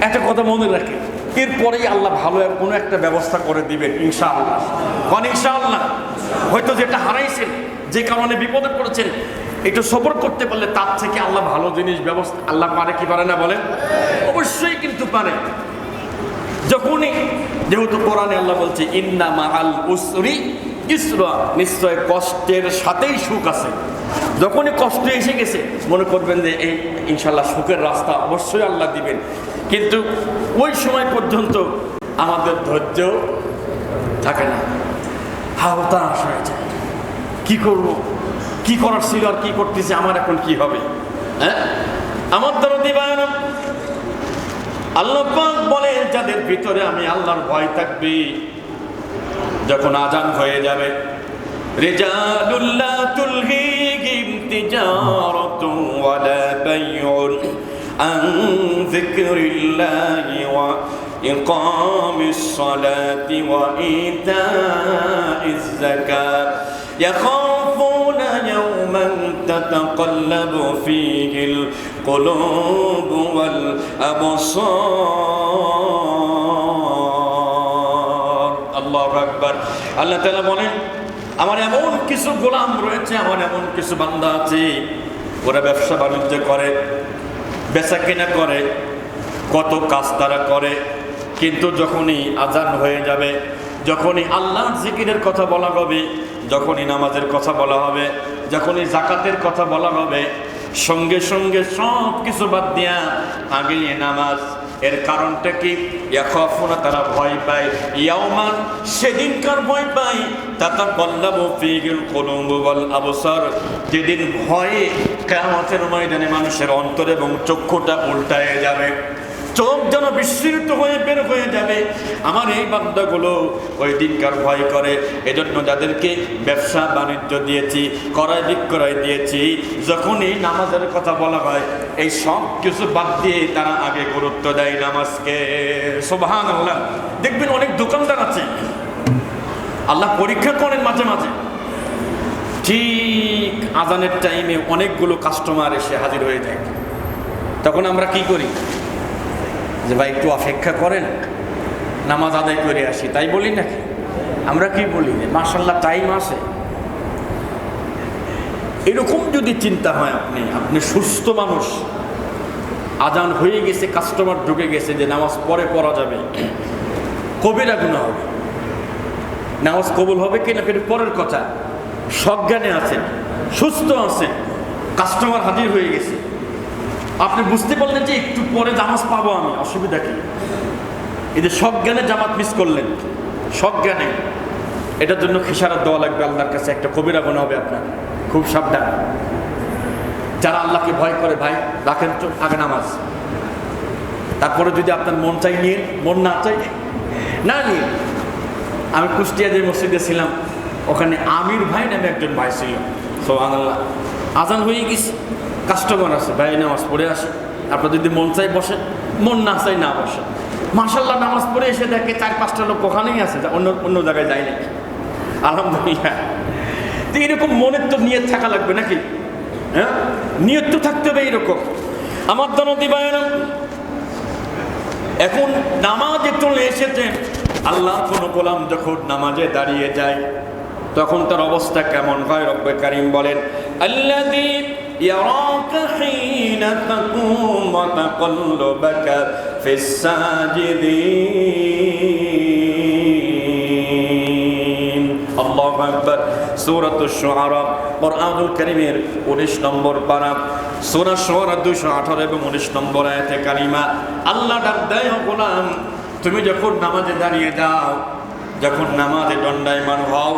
Speaker 1: একটা কথা মনে রাখে, এরপরেই আল্লাহ ভালো কোনো একটা ব্যবস্থা করে দিবেন ইনশাআল্লাহ। কারণ ইনশাআল্লাহ হয়তো যেটা হারাইছেন, যে কারণে বিপদে পড়েছেন, একটু সবর করতে পারলে তার থেকে আল্লাহ ভালো জিনিস ব্যবস্থা আল্লাহ পারে কি পারে না বলেন? অবশ্যই কিন্তু পারে। যখনই, যেহেতু কোরআনে আল্লাহ বলছে ইন্না মাআল উসরি ইসরা, নিশ্চয় কষ্টের সাথেই সুখ আছে। যখনই কষ্ট এসে গেছে মনে করবেন যে এই ইনশাআল্লাহ সুখের রাস্তা অবশ্যই আল্লাহ দিবেন, কিন্তু ওই সময় পর্যন্ত আমাদের ধৈর্য থাকে না, হতাশ হয়ে যায়। কি করব, কি করার ছিল আর কি করতেছে, আমার এখন কি হবে? হ্যাঁ, আমার দরদি ভাইরা, আল্লাহ পাক বলে যাদের ভিতরে আমি আল্লাহর ভয় থাকবে, যখন আজান হয়ে যাবে, রিজালুল লা তুলহিহিম তিজারাতুন ওয়ালা বাইউন আন যিকরিল্লাহি ওয়া ইকামিস সালাতি ওয়া ইতাইজ যাকাত ইয়াখাফুনা ইয়াওমান তাতাকাল্লাবু ফীহিল কুলুবু ওয়াল আবসার। আল্লাহু আকবার। আল্লাহ তাআলা বলেন, আমার এমন কিছু গোলাম রয়েছে, আমার এমন কিছু বান্দা আছে, ওরা ব্যবসা বাণিজ্য করে, বেচা কেনা করে, কত কাজ তারা করে, কিন্তু যখনই আজান হয়ে যাবে, যখনই আল্লাহর জিকিরের কথা বলা হবে, যখনই নামাজের কথা বলা হবে, যখনই যাকাতের কথা বলা হবে, সঙ্গে সঙ্গে সব কিছু বাদ দিয়া আগে নামাজ। এর কারণটা কি? ইয়াখাফুনা, তারা ভয় পায়, ইয়াওমান, সেদিনকার ভয় পায়, তাতাকাল্লাবু ফীহিল কুলুবু ওয়াল আবসার, যেদিন ভয়ে কিয়ামতের ময়দানে মানুষের অন্তর এবং চক্ষুটা উল্টায়ে যাবে, চোখ যেন বিস্মিত হয়ে বের হয়ে যাবে। আমার এই বান্দাগুলো ওই দিনকার ভয় করে। এজন্য যাদেরকে ব্যবসা বাণিজ্য দিয়েছি, ক্রয় বিক্রয় দিয়েছি, যখনই নামাজের কথা বলা হয় এই সব কিছু বাদ দিয়ে তারা আগে গুরুত্ব দেয় নামাজকে। সুবহানাল্লাহ। দেখবেন অনেক দোকানদার আছে, আল্লাহ পরীক্ষা করেন মাঝে মাঝে, ঠিক আজানের টাইমে অনেকগুলো কাস্টমার এসে হাজির হয়ে যায়। তখন আমরা কি করি? যে ভাই একটু অপেক্ষা করেন, নামাজ আদায় করে আসি, তাই বলি নাকি? আমরা কি বলি? মাশাআল্লাহ টাইম আছে। এরকম যদি চিন্তা হয়, আপনি সুস্থ মানুষ, আজান হয়ে গেছে, কাস্টমার ঢুকে গেছে, যে নামাজ পরে পড়া যাবে, কবিরা গুনাহ হবে। নামাজ কবুল হবে কিনা কিন্তু পরের কথা, সজ্ঞানে আছেন, সুস্থ আছেন, কাস্টমার হাজির হয়ে গেছে, আপনি বুঝতে পারলেন যে একটু পরে নামাজ পাবো আমি, অসুবিধা কি? এই যে সজ্ঞানে জামাত মিস করলেন, সজ্ঞানে, এটার জন্য খিসারাত দেওয়া লাগবে আল্লাহর কাছে, একটা কবিরা গুনাহ হবে আপনার। খুব সাবধান। যারা আল্লাহকে ভয় করে, ভাই রাখেন তো আগে নামাজ, তারপরে যদি আপনার মন চাই নিয়ে, মন না চাই না নিয়ে। আমি কুষ্টিয়া যে মসজিদে ছিলাম, ওখানে আমির ভাই নামে একজন ভাই ছিল। সুবহানাল্লাহ। আজান হয়ে গেছে, কাস্টমার আছে, ভাই নামাজ পড়ে আসে, আপনার যদি মন চাই বসে, মন না চাই না বসে। মাশাআল্লাহ নামাজ পড়ে এসে দেখে 4-5টা লোক ওখানেই আছে, অন্য জায়গায় যায় নাকি। আলহামদুলিল্লাহ। তো এরকম মনের তো নিয়ত থাকা লাগবে নাকি? হ্যাঁ, নিয়ত তো থাকতে হবে এইরকম। আমার দনদি ভাইয়েরা, এখন নামাজে চলে এসেছে, আল্লাহ কোন গোলাম যখন নামাজে দাঁড়িয়ে যায় তখন তার অবস্থা কেমন হয়? রব্বে কারীম বলেন, আল্লাযী ইয়ারাকা হিনা তাকুম ওয়া তাকাল্লুবাকা ফিস সাজিদিন। আল্লাহু আকবার। সূরাতুশ শুআরা, কুরআনুল কারীমের 19 নম্বর পারা, সূরা শুআরা 218 এবং 19 নম্বর আয়াতে কারিমা। আল্লাহ ডাক দেয়, গোলাম তুমি যখন নামাজে দাঁড়িয়ে যাও, যখন নামাজে দণ্ডায়মান হও,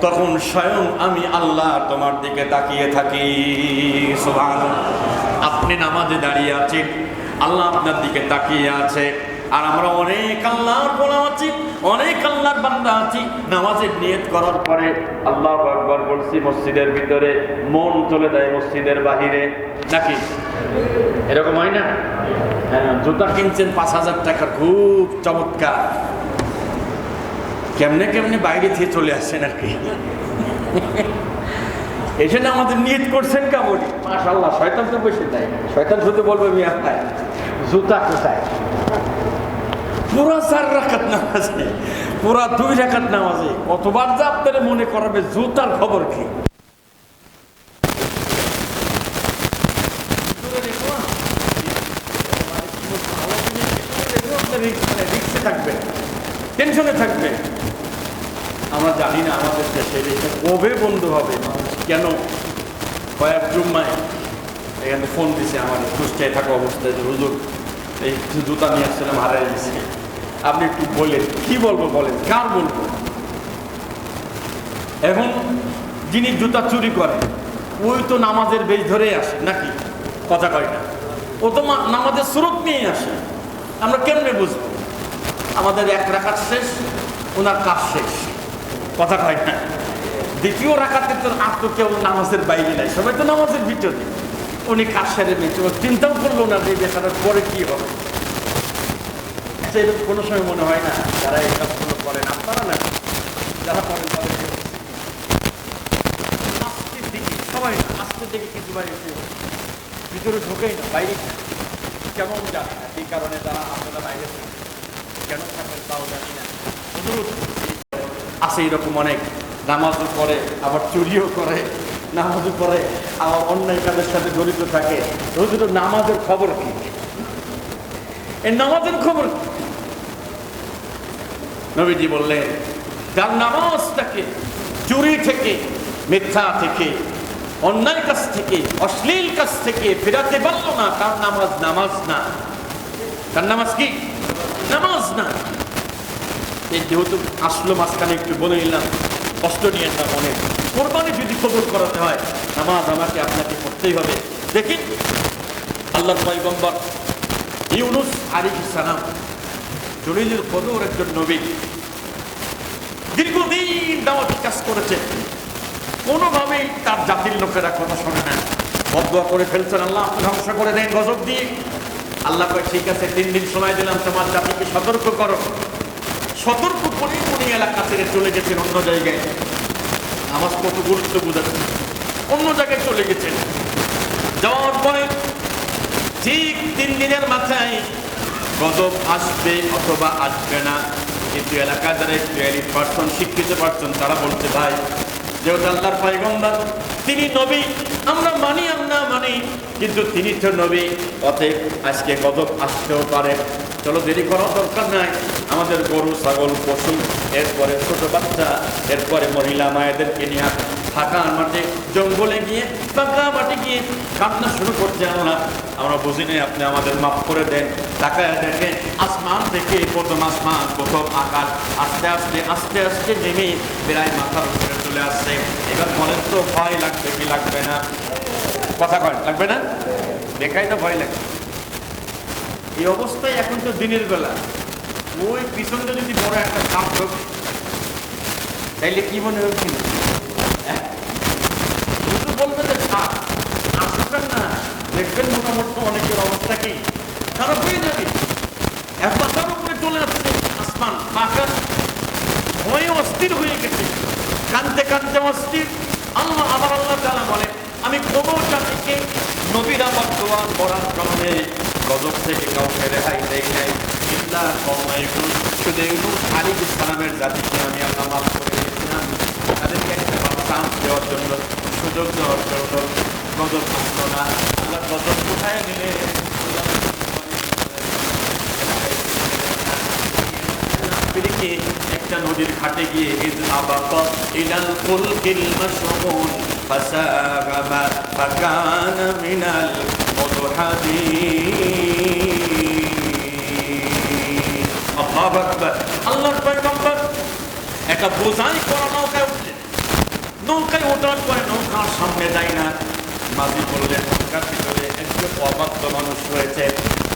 Speaker 1: তখন স্বয়ং আমি আল্লাহ তোমার দিকে তাকিয়ে থাকি। সুবহানাল্লাহ। আপনি নামাজে দাঁড়িয়ে আছেন, আল্লাহ আপনার দিকে তাকিয়ে আছে। আর আমরা অনেক আল্লাহর গোলাম আছি, অনেক আল্লাহর বান্দা আছি, নামাজের নিয়ত করার পরে আল্লাহু আকবার বলছি, মসজিদের ভিতরে মন চলে যায় মসজিদের বাহিরে, নাকি এরকম হয় না? হ্যাঁ, জুতা কিনছেন 5,000 টাকার, খুব চমৎকার, কেমনে কেমনে বাইরে থেকে চলে আসছেন আর কি। এসে আমাদের নিয়ত করছেন কেমন? মাশাআল্লাহ, শয়তান তো বসে তাই, শয়তান শুধু বলবে মিয়া ভাই জুতা কোথায়? পুরা 4 রাকাত নামাজে, পুরা 2 রাকাত নামাজে কতবার যা আপনারা মনে করাবে জুতার খবর কি? রিক্সে থাকবে, টেনশনে থাকবে। আমরা জানি না আমাদের দেশে এটা কবে বন্ধ হবে, কেন? কয়েক জুম্মায় এখানে ফোন দিছে আমার, কুষ্টায় থাকা অবস্থায়, হুজুর এই জুতা নিয়ে আসছিলাম, হারাই দিচ্ছে, আপনি একটু বলেন। কি বলবো বলেন, কার বলবো? এখন যিনি জুতা চুরি করে ওই তো নামাজের বেশ ধরে আসে, নাকি? কথা কয় না, ও তো নামাজের স্রোত নিয়ে আসে। আমরা কেমনে বুঝবো? আমাদের 1 রাকাত শেষ, ওনার কাজ শেষ, কথা কয় না। দ্বিতীয় রাকাতে তো আর তো কেউ নামাজের বাইরে নাই, সবাই তো নামাজের ভিতরে। উনি কাজ সেরে নিচ্ছে, চিন্তাও করলো না যে বেচারার পরে কি হবে। এরকম কোনো সময় মনে হয় না যারা এই কাজগুলো করেন, আপনারা না যারা করেন তাদের আজকের দিকে সবাই না, আজকের দিকে কিছু বাড়ি ভিতরে ঢোকেই না, বাইরে কেমন জানি না, এই কারণে তারা আপনারা বাইরে কেন থাকেন তাও জানি না। আছে এরকম অনেক, নামাজও করে আবার চুরিও করে, নামাজও করে আবার অন্যায় কাজের সাথে জড়িত থাকে। রোজ নামাজের খবর কি? এই নামাজের খবর কি? নবীজি বললেন, যার নামাজটাকে চুরি থেকে, মিথ্যা থেকে, অন্যায় কাজ থেকে, অশ্লীল কাজ থেকে ফেরাতে পারলো না, তার নামাজ নামাজ না। তার নামাজ কি? নামাজ না। এই যেহেতু আসলো মাঝখানে একটু বলে নিলাম, কষ্ট নিয়ে না মনে। কোরবানি যদি কবুল করাতে হয়, নামাজ আমাকে আপনাকে করতেই হবে। দেখি আল্লাহর পয়গম্বর ইউনুস আলাইহিস সালাম, জলিলুল কদর একজন নবী, দীর্ঘদিন দাওয়াতি কাজ করেছে, কোনোভাবেই তার জাতির লোকেরা কথা শোনে না, বদদুয়া করে ফেলছেন, আল্লাহ ধ্বংস করে দেন গজব দিয়ে। আল্লাহ কয়, ঠিক আছে 3 দিন সময় দিলাম, তোমার জাতিকে সতর্ক করো। সতর্ক করে উনি এলাকা ছেড়ে চলে গেছেন অন্য জায়গায়। নামাজ কত গুরুত্ব বুঝাচ্ছে, অন্য জায়গায় চলে গেছেন। যাওয়ার পরে ঠিক 3 দিনের মাথায় গজব আসবে অথবা আসবে না, কিন্তু এলাকায় যারা একটু এলিট পার্সন, শিক্ষিত পার্সন, তারা বলছে, ভাই যেহেতু আল্লাহর পয়গম্বর, তিনি নবী, আমরা মানি আর না মানি, কিন্তু তিনি তো নবী, অতএব আজকে গজব আসতেও পারে। চলো, দেরি করার দরকার নাই, আমাদের গরু, ছাগল, পশু, এরপরে ছোট বাচ্চা, এরপরে মহিলা মায়েদেরকে নিয়ে ফাঁকা মাঠে, জঙ্গলে গিয়ে, ফাঁকা মাঠে গিয়ে কান্না শুরু করছে, আমরা বুঝি নাই, আপনি আমাদের মাফ করে দেন। তাকায় দেখেন আসমান থেকে, প্রথম আসমান, প্রথম আকাশ আস্তে আস্তে আস্তে আস্তে নেমে প্রায় মাথার উপরে চলে আসছে। এবার বলেন তো, ভয় লাগবে কি লাগবে না? কথা কয়, লাগবে না? দেখাই তো ভয় লাগে। এই অবস্থায় এখন তো দিনের বেলা, ওই পিছনটা যদি বড় একটা সাপ ঢোকে, তাইলে কি মনে হচ্ছিল? শুধু বলবে যে সাপ, আসবেন না, দেখবেন মোটামুটি অনেকের অবস্থা কি খারাপ হয়ে যাবে। এক মাথার উপরে চলে আসছে আসমান, আকাশ ভয়ে অস্থির হয়ে গেছে। কানতে কানতে অস্থির। আল্লাহ তাআলা বলেন, আমি কোন জাতিকে নবীর আমার দোয়া করার কারণে গজব থেকে কাউকে রেহাই দেই নাই, ইল্লা কওমা ইউনূস, শুধু ইউনূস আলাইহিস সালামের জাতিকে আমি আল্লাহ মাফ করে দিয়েছিলাম। তাদেরকে একটা চান্স দেওয়ার জন্য, সুযোগ দেওয়ার জন্য গজব আসলো না। আল্লাহ গজব কোথায় দিলে? একটা নদীর ঘাটে গিয়ে ইয আবাকা ইলাল ফুলকিল মাশহুন ফাসাহামা ফাকানা মিনাল মুদহাদিন। আল্লাহু আকবার। আল্লাহর পয়গম্বর একটা বোঝাই করা নৌকায় উঠলেন। নৌকায় ওঠার পরে নৌকার সামনে যায় না। মাঝি বললেন, নৌকার ভিতরে একজন অবাধ্য মানুষ রয়েছে।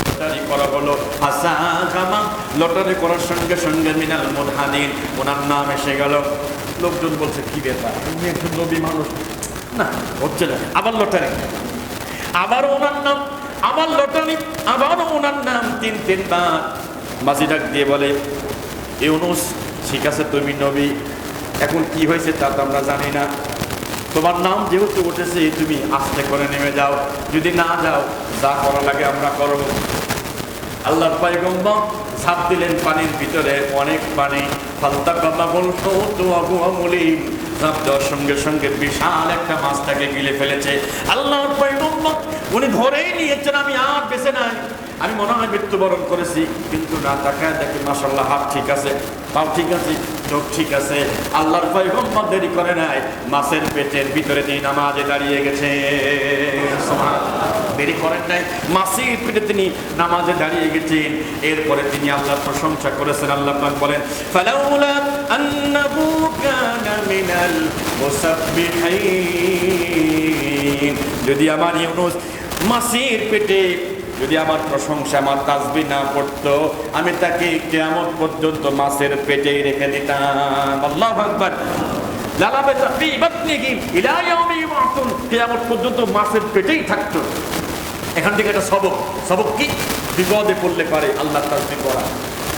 Speaker 1: লটারি করা হলো, ফাসাহামা, লটারি করার সঙ্গে সঙ্গে মিনাল মুদহাদিন, ওনার নাম এসে গেল। লোকজন বলছে, কি ব্যাপার, তুমি একজন নবী মানুষ, না হচ্ছে না। আবার লটারি, আবার ওনার নাম, আবার লটারি, আবার ওনার নাম, তিনবার। মাঝি ডাক দিয়ে বলে, ইউনূস, ঠিক আছে তুমি নবী, এখন কি হয়েছে তা তো আমরা জানি না, তোমার নাম যেহেতু উঠেছে তুমি আস্তে করে নেমে যাও, যদি না যাও যা করা লাগে আমরা করব। আল্লাহর পয়গম্বর ঝাঁপ দিলেন পানির ভিতরে, অনেক পানি। ফালতাকামাহুল হুতু ওয়া হুয়া মুলিম, ঝাঁপ দেওয়ার সঙ্গে সঙ্গে বিশাল একটা মাছটাকে গিলে ফেলেছে। আল্লাহর পয়গম্বর উনি ধরেই নিয়েছেন, আমি আর বেঁচে নাই, আমি মনে হয় মৃত্যুবরণ করেছি। কিন্তু না তাকায় দেখি মাশাআল্লাহ হাত ঠিক আছে, পাও ঠিক আছে, চোখ ঠিক আছে। আল্লাহর পয়গম্বর দেরি করে নাই, মাছের পেটের ভিতরে তিনি নামাজে দাঁড়িয়ে গেছে। দেরি করেন নাই, মাছের পেটে তিনি নামাজে দাঁড়িয়ে গেছেন। এরপরে তিনি আল্লাহর প্রশংসা করেছেন। আল্লাহ পাক বলেন, ফালাউলা আন্নাহু কানা মিনাল মুসাব্বিহিন, যদি আমার ইউনূস মাছের পেটে যদি আমার প্রশংসা, আমার তাসবিহ না পড়তো, আমি তাকে কিয়ামত পর্যন্ত মাছের পেটেই রেখে দিতাম। আল্লাহু আকবার। লালাবাতা ফি বাতনিহি ইলা ইয়াউমি ইউবাসুন, কিয়ামত পর্যন্ত মাছের পেটেই থাকতো। এখান থেকে একটা সবক কি? বিপদে পড়লে পারে আল্লাহর তাসবিহ করা।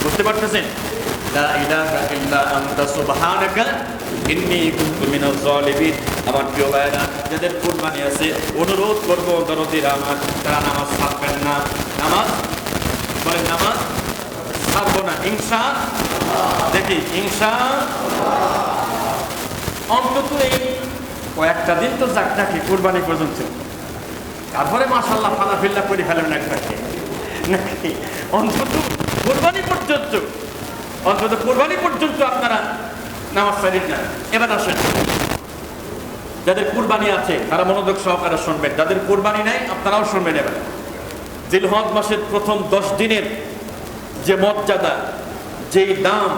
Speaker 1: বুঝতে পারতেছেন? লা ইলাহা ইল্লা আনতা সুবহানাকা ইন্নী কুনতু মিনাজ জালিমিন। আমার প্রিয় ভাইরা, যাদের কুরবানি আছে, অনুরোধ করবো দরদিরা আমার, তারা নামাজ ছাড়বেন না। নামাজ বলেন, নামাজ ছাড়বো না ইনশাআল্লাহ। দেখি ইনশাআল্লাহ অন্তত এই কয়েকটা দিন তো যাক নাকি কুরবানি পর্যন্ত, তারপরে মাশাআল্লাহ ফালাফিল্লা করে ফেলেন একবারে নাকি। অন্তত কুরবানি পর্যন্ত, অন্তত কুরবানি পর্যন্ত আপনারা নামাজ ছাড়েন না। এবার আসেন, যাদের কুরবানি আছে তারা মনোযোগ সহকারে শুনবেন, যাদের কুরবানি নাই আপনারাও শুনবেন। এবার জিলহজ মাসের প্রথম 10 দিনের যে মর্যাদা, যেই দাম,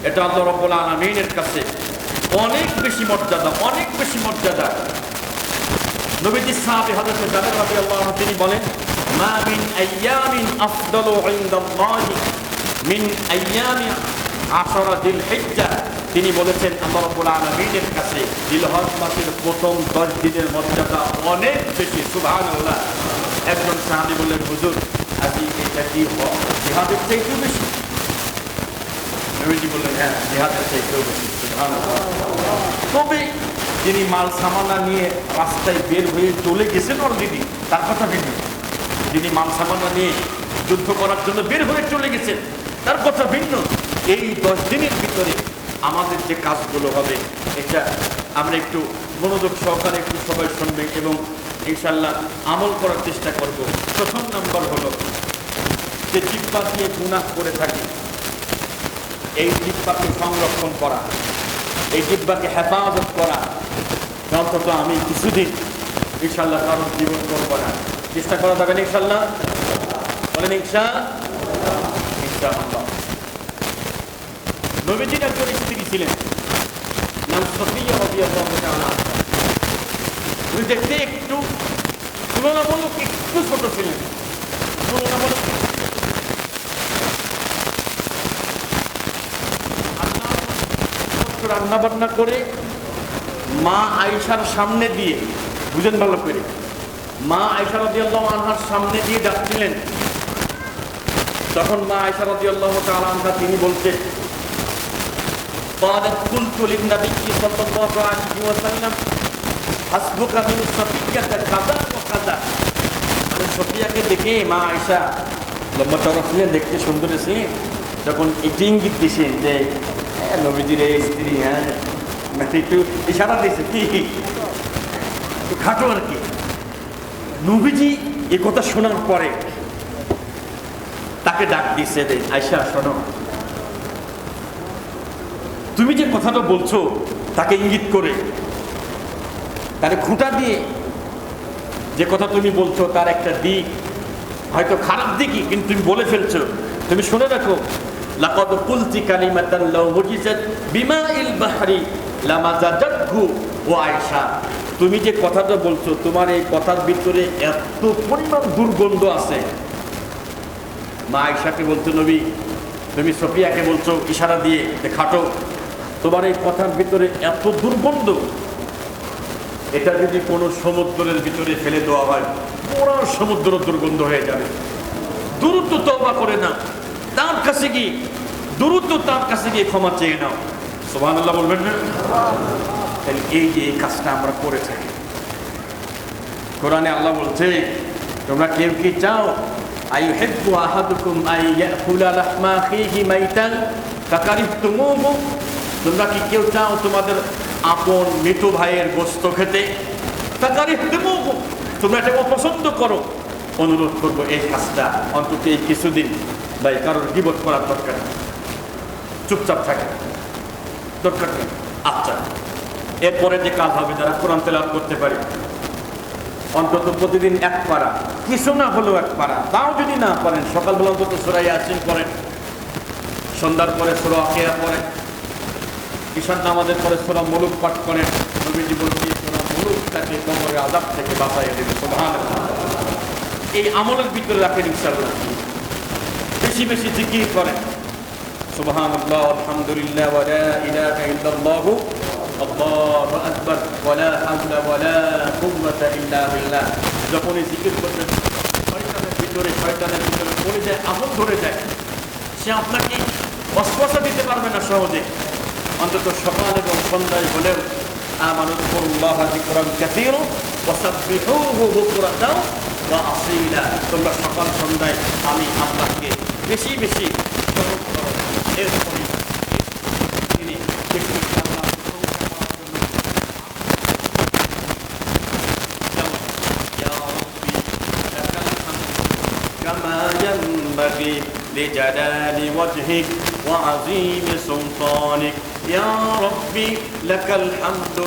Speaker 1: এটা আল্লাহ রাব্বুল আলামিনের কাছে অনেক বেশি মর্যাদা, অনেক বেশি মর্যাদা। নবীজি সাহাবী হযরত জাবের রাদিয়াল্লাহু আনহু তিনি বলেন, মা মিন আইয়ামিন আফদালু ইনদাল্লাহি মিন আইয়ামি আশরা যিলহিজ্জাহ। তিনি বলেছেন আল্লাহ রাব্বুল আলামিনের কাছে জিলহজ মাসের প্রথম 10 দিনের মর্যাদা অনেক বেশি। সুবহানাল্লাহ। একজন সাহাবী বললেন, হুজুর আজি এটা কি জিহাদের চাইতেও বেশি? নবীজি বললেন, হ্যাঁ জিহাদের চাইতেও বেশি। সুবহানাল্লাহ। তবে যিনি মাল সামানা নিয়ে রাস্তায় বের হয়ে চলে গেছেন অলরেডি, তার কথা ভিন্ন। যিনি মাল সামানা নিয়ে যুদ্ধ করার জন্য বের হয়ে চলে গেছেন, তার কথা ভিন্ন। এই 10 দিনের ভিতরে আমাদের যে কাজগুলো হবে, এটা আমরা একটু মনোযোগ সহকারে একটু সবাই শুনবে এবং ইনশাল্লাহ আমল করার চেষ্টা করব। প্রথম নাম্বার হলো যে জিহ্বা দিয়ে গুনাহ করে থাকি, এই জিহ্বাকে সংরক্ষণ করা, এই জিহ্বাকে হেফাজত করা। অন্তত আমি কিছুদিন ইনশাল্লাহ কারোর জীবন করবো না, চেষ্টা করা যাবে না ইনশাল্লাহ। বলেন ইনশাআল্লাহ। নবীজির একজন স্ত্রী ছিলেন, নাম সফিয়া রাদিয়াল্লাহু তাআলা। উনি দেখতে একটু তুলনামূলক একটু ছোট ছিলেন, তুলনামূলক। রান্না বান্না করে মা আয়েশার সামনে দিয়ে, বুঝেন ভালো করে, মা আয়েশা রাদিয়াল্লাহু আনহার সামনে দিয়ে যাচ্ছিলেন। তখন মা আয়েশা রাদিয়াল্লাহু তাআলা আনহা তিনি বলছেন, قالت قلت للنبي صلى الله عليه وسلم حسبك من صفية كذا وكذا। মানে সফিয়াকে দেখে মা আয়েশা লম্বা চড়া ছিলেন, দেখতে সুন্দর ছিলেন, তখন একটু ইঙ্গিত দিয়েছেন যে নবীজির এই স্ত্রী, হ্যাঁ একটু ইশারা দিয়েছে কি একটু খাটো আর কি। নবীজি এ কথা শোনার পরে তাকে ডাক দিয়েছে, আয়েশা শোনো, তুমি যে কথাটা বলছো তাকে ইঙ্গিত করে, তার খুঁটা দিয়ে যে কথা তুমি বলছো তার একটা দিক হয়তো খারাপ দিকই, কিন্তু তুমি বলে ফেলছো। তুমি শুনে রাখো, লাকাদ কুলতি কালিমাতান লাউ মুজিজাত বিমাইল বাহরি লামাজাদাতহু ও আয়েশা, তুমি যে কথাটা বলছো তোমার এই কথার ভিতরে এত পরিমাণ দুর্গন্ধ আছে। মা আয়েশাকে বলছো, নবী তুমি সফিয়াকে বলছো ইশারা দিয়ে যে খাটো, তোমার এই কথার ভিতরে এত দুর্গন্ধ, এটা যদি কোনো সমুদ্রের ভিতরে ফেলে দেওয়া হয় পুরো সমুদ্র দুর্গন্ধ হয়ে যাবে। দ্রুত তওবা করে না, তার কাছে গিয়ে দ্রুত তার কাছে গিয়ে ক্ষমা চেয়ে নাও। সুবহানাল্লাহ বলবেন না? তাহলে এই যে এই কাজটা আমরা করে থাকি। কোরআনে আল্লাহ বলছে, তোমরা কেউ কি চাও আইয়ুহিব্বু আহাদুকুম আন ইয়াকুলা লাহমা আখিহি মাইতান ফাকারিহতুমুহু, তোমরা কি কেউ চাও তোমাদের আপন মৃত ভাইয়ের গোশত খেতে? ফাকারিহতুমুহু, তোমরা এটা অপছন্দ করো। অনুরোধ করবো এই কাজটা অন্তত এই কিছুদিন ভাই কারোর গীবত করার দরকার নেই, চুপচাপ থাকে, দরকার নেই। আচ্ছা, এরপরে যে কাজ হবে, যারা কোরআন তেলাওয়াত করতে পারি অন্তত প্রতিদিন এক পারা, কিছু না হলেও এক পারা, তাও যদি না পারেন সকালবেলা অন্তত সূরা ইয়াসিন পড়েন, সন্ধ্যার পরে সূরা ওয়াকিয়া পড়েন, ঈশান নামাজের পরে সূরা মুলুক পাঠ করেন। নবীজি বলছেন সূরা মুলুক তাকে কবরের আযাব থেকে বাঁচাইয়া দেবে। সুবহানাল্লাহ। এই আমলের ভিতরে রাখেন ইনশাআল্লাহ। বেশি বেশি জিকির করেন, সুবহানাল্লাহ, আলহামদুলিল্লাহ, ওয়া লা ইলাহা ইল্লাল্লাহু আল্লাহু আকবার, ওয়া লা হাওলা ওয়া লা কুওয়াতা ইল্লা বিল্লাহ। যখন এই জিকির করবেন শয়তানের ভিতরে পড়ে যায়, আমল ধরে যায়, সে আপনাকে ওয়াসওয়াসা দিতে পারবে না সহজে। অন্তত সকাল এবং সন্ধ্যায় হলেও আমানুল্লাহ যিকরান কাসীরা ওয়া সাব্বিহুহু বুকরাতাও ওয়া আসীলা, তোমরা সকাল সন্ধ্যায় আমি আল্লাহকে বেশি বেশি স্মরণ করো। এরপরে তিনি لجلال وجهك وعظيم سلطانك يا ربي لك الحمد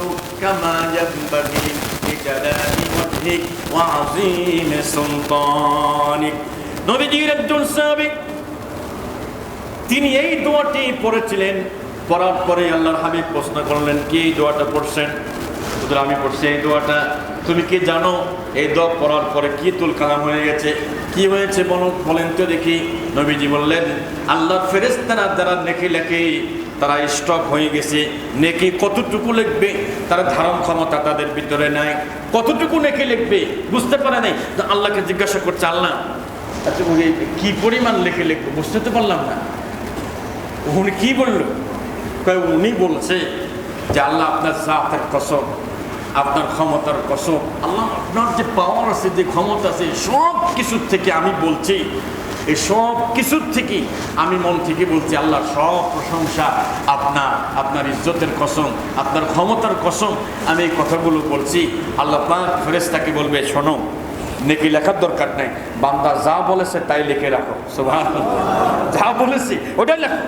Speaker 1: كما ينبغي لجلال وجهك وعظيم سلطانك। নবীজির একজন সাহাবী তিনি এই দোয়াটি পড়েছিলেন। পড়ার পরে আল্লাহর হাবিব প্রশ্ন করলেন, কি এই দোয়াটা পড়ছেন? আমি পড়ছি এই দোয়াটা, তুমি কি জানো এই দোয়া পড়ার পরে কি তুল কালাম হয়ে গেছে? কি হয়েছে বলেন তো দেখি। নবীজি বললেন, আল্লাহর ফেরেশতারা যারা নেকি লেখে তারা স্টপ হয়ে গেছে। নেকি কতটুকু লিখবে তারা ধারণ ক্ষমতা তাদের ভিতরে নাই। কতটুকু নেকি লিখবে বুঝতে পারে নাই। আল্লাহকে জিজ্ঞাসা করছে, আল্লাহ আচ্ছা কি পরিমাণ লিখে লিখবো, বুঝতে তো পারলাম না। উনি কি বললো? উনি বলছে যে আল্লাহ আপনার জাতের কসম, আপনার ক্ষমতার কসম, আল্লাহ আপনার যে পাওয়ার আছে, যে ক্ষমতা আছে, সব কিছুর থেকে আমি বলছি, এই সব কিছুর থেকে আমি মন থেকে বলছি আল্লাহ সব প্রশংসা আপনার ইজ্জতের কসম, আপনার ক্ষমতার কসম, আমি এই কথাগুলো বলছি। আল্লাহ পাক ফেরেশতাকে বলবে, শোনো, নেকি লেখার দরকার নাই, বান্দা যা বলেছে তাই লিখে রাখো। সুবহানাল্লাহ, যা বলেছি ওটাই লেখো,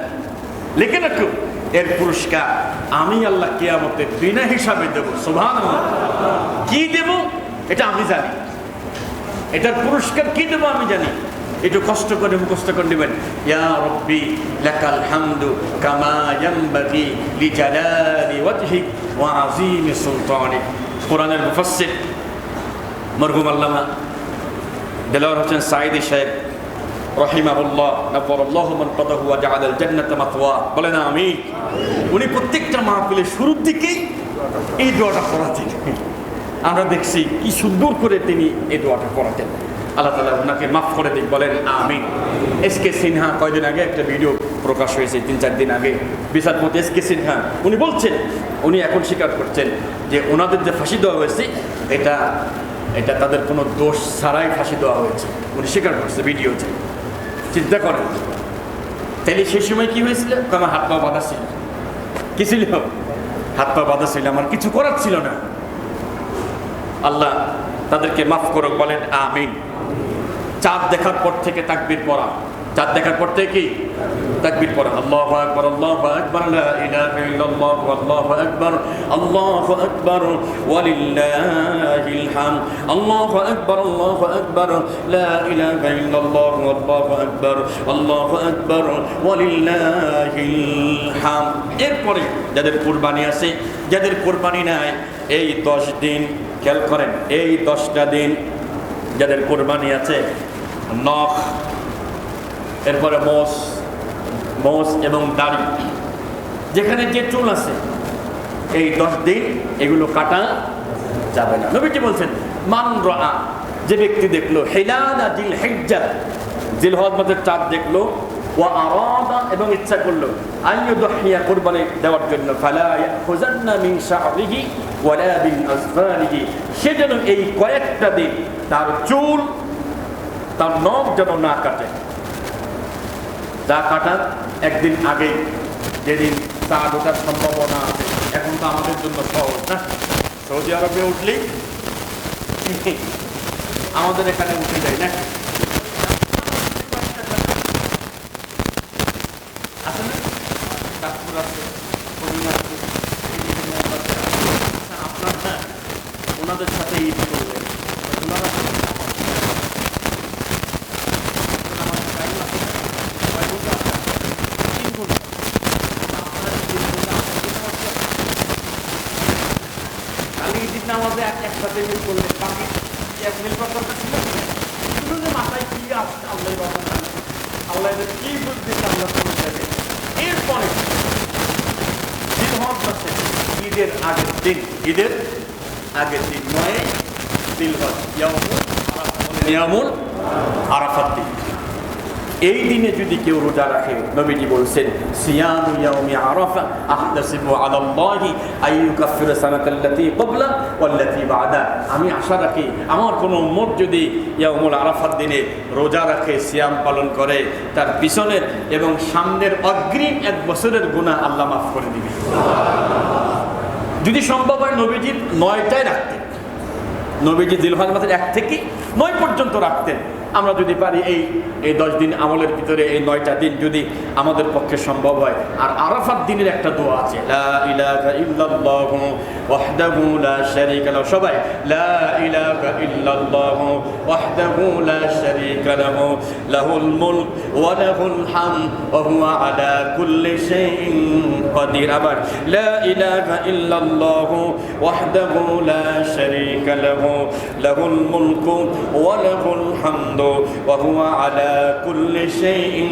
Speaker 1: লিখে রাখো। এর পুরস্কার আমি আল্লাহ কিয়ামতে বিনা হিসাবে দেব। সুবহানাল্লাহ। কি দেব এটা আমি জানি, এটার পুরস্কার কি দেব আমি জানি। একটু কষ্ট করে মুখস্থ করে নেবেন, ইয়া রব্বি লাকাল হামদু কামা ইয়ানবাগি লিজালালি ওয়াজহিক ওয়া আযীমি সুলতানিক। কোরআনের মুফাসসির মরহুম আল্লামা দেলোয়ার হোসেন সাঈদী সাহেব রহিমাহুল্লাহ নাফারাল্লাহু মানকাদাহু ওয়া জাআলাল জান্নাতা মাতওয়া, বলেন আমিন। উনি প্রত্যেকটা মাহফিলের শুরুর দিকেই এই দোয়াটা পড়াতেন। আমরা দেখছি কি সুন্দর করে তিনি এই দোয়াটা পড়াতেন। আল্লাহ তাআলা ওনাকে মাফ করে দিক, বলেন আমিন। এসকে সিনহা কয়দিন আগে একটা ভিডিও প্রকাশ হয়েছে, 3-4 দিন আগে, বিচারপতি এসকে সিনহা উনি বলছেন, উনি এখন স্বীকার করছেন যে ওনাদের যে ফাঁসি দেওয়া হয়েছে এটা তাদের কোনো দোষ ছাড়াই ফাঁসি দেওয়া হয়েছে, উনি স্বীকার করছে ভিডিওতে। চিন্তা করেন, তাহলে সেই সময় কি হয়েছিল? আমার হাত পা বাঁধা ছিল। কি ছিল? হাত পা বাঁধা ছিল, আমার কিছু করার ছিল না। আল্লাহ তাদেরকে মাফ করুক, বলেন আমিন। চাঁদ দেখার পর থেকে তাকবীর পড়া, চাঁদ দেখার পর থেকে কি তাকবীর পড়া, আল্লাহু আকবার, আল্লাহু আকবার, লা ইলাহা ইল্লাল্লাহ, আল্লাহু আকবার, আল্লাহু আকবার, ওয়ালিল্লাহিল হামদ, আল্লাহু আকবার, আল্লাহু আকবার, লা ইলাহা ইল্লাল্লাহ, আল্লাহু আকবার, আল্লাহু আকবার, ওয়ালিল্লাহিল হামদ। এরপরে যাদের কুরবানি আছে, যাদের কুরবানি নাই, এই 10 দিন খেয়াল করেন, এই 10টা দিন যাদের কোরবানি আছে, নখ, এরপরে মোষ এবং দাড়ি, যেখানে যে চুল আছে, এই 10 দিন এগুলো কাটা যাবে না। নবীজি বলছেন, মান রাআ, যে ব্যক্তি দেখলো, হিলালা জিলহিজ্জা, জিলহজ মাসের চাঁদ দেখলো, ওয়া আরাদা, এবং ইচ্ছা করলো, আইয়ুদহিয়া, কুরবানি দেওয়ার জন্য, ফালা ইয়াখুযান্না মিন শা'রিহি ওয়ালা বিন আসফারিহি, সে যেন এই কয়েকটা দিন তার চুল, তার নখ যেন না কাটে। যা কাটার একদিন আগে, যেদিন চাঁদ ওঠার সম্ভাবনা আছে। এখন তো আমাদের জন্য সহজ না, সৌদি আরবে উঠলেই আমাদের এখানে উঠে যায় না, আছে না? চাঁদপুর আছে, খুলনা আছে, আপনারা ওনাদের সাথে ঈদ করবেন, ওনারা নামাজে একসাথে মিল করলে বাকি এক মিল কথা ছিল, শুধু যে মাথায় কি আসছে আল্লাহ বাবা, আল্লাহ কি বুঝতে আল্লাহ করে যাবে। এরপরে জিলহজ মাসে ঈদের আগের দিন, ঈদের আগের দিন 9 জিলহজ, ইয়ামুল আরাফাত দিন। এই দিনে যদি কেউ রোজা রাখে, নবীজি বলছেন, সিয়ামু ইয়াউমি আরাফা আহতাসিবু আলাল্লাহি আইয়ুকাফিরা সানাতাল্লাতী ক্বাবলা ওয়াল্লাতী বা'দা। আমি আশা রাখি আমার কোনো উম্মত যদি ইয়াউমুল আরাফাত দিনে রোজা রাখে, সিয়াম পালন করে, তার পিছনের এবং সামনের অগ্রিম 1 বছরের গুনাহ আল্লাহ মাফ করে দিবে। যদি সম্ভব হয় নবীজির 9টায় রাখতেন, নবীজি জিলহজ মাসের 1 থেকে 9 পর্যন্ত রাখতেন। আমরা যদি পারি এই 10 দিন আমলের ভিতরে এই 9টা দিন যদি আমাদের পক্ষে সম্ভব হয়। আর আরাফাত দিনের একটা দোয়া আছে, লা ইলাহা ইল্লাল্লাহু ওয়াহদাহু লা শারীকা লাহু, সবাই লা ইলাহা ইল্লাল্লাহু ওয়াহদাহু লা শারীকা লাহু, লাহুল মুলক ওয়া লাহুল হামদ ওয়া হুয়া আলা কুল্লি শাইইন কাদির। আবার লা ইলাহা ইল্লাল্লাহু ওয়াহদাহু লা শারীকা লাহু, লাহুল মুলক ওয়া লাহুল হামদ ওয়া হুয়া আলা কুল্লি শাইইন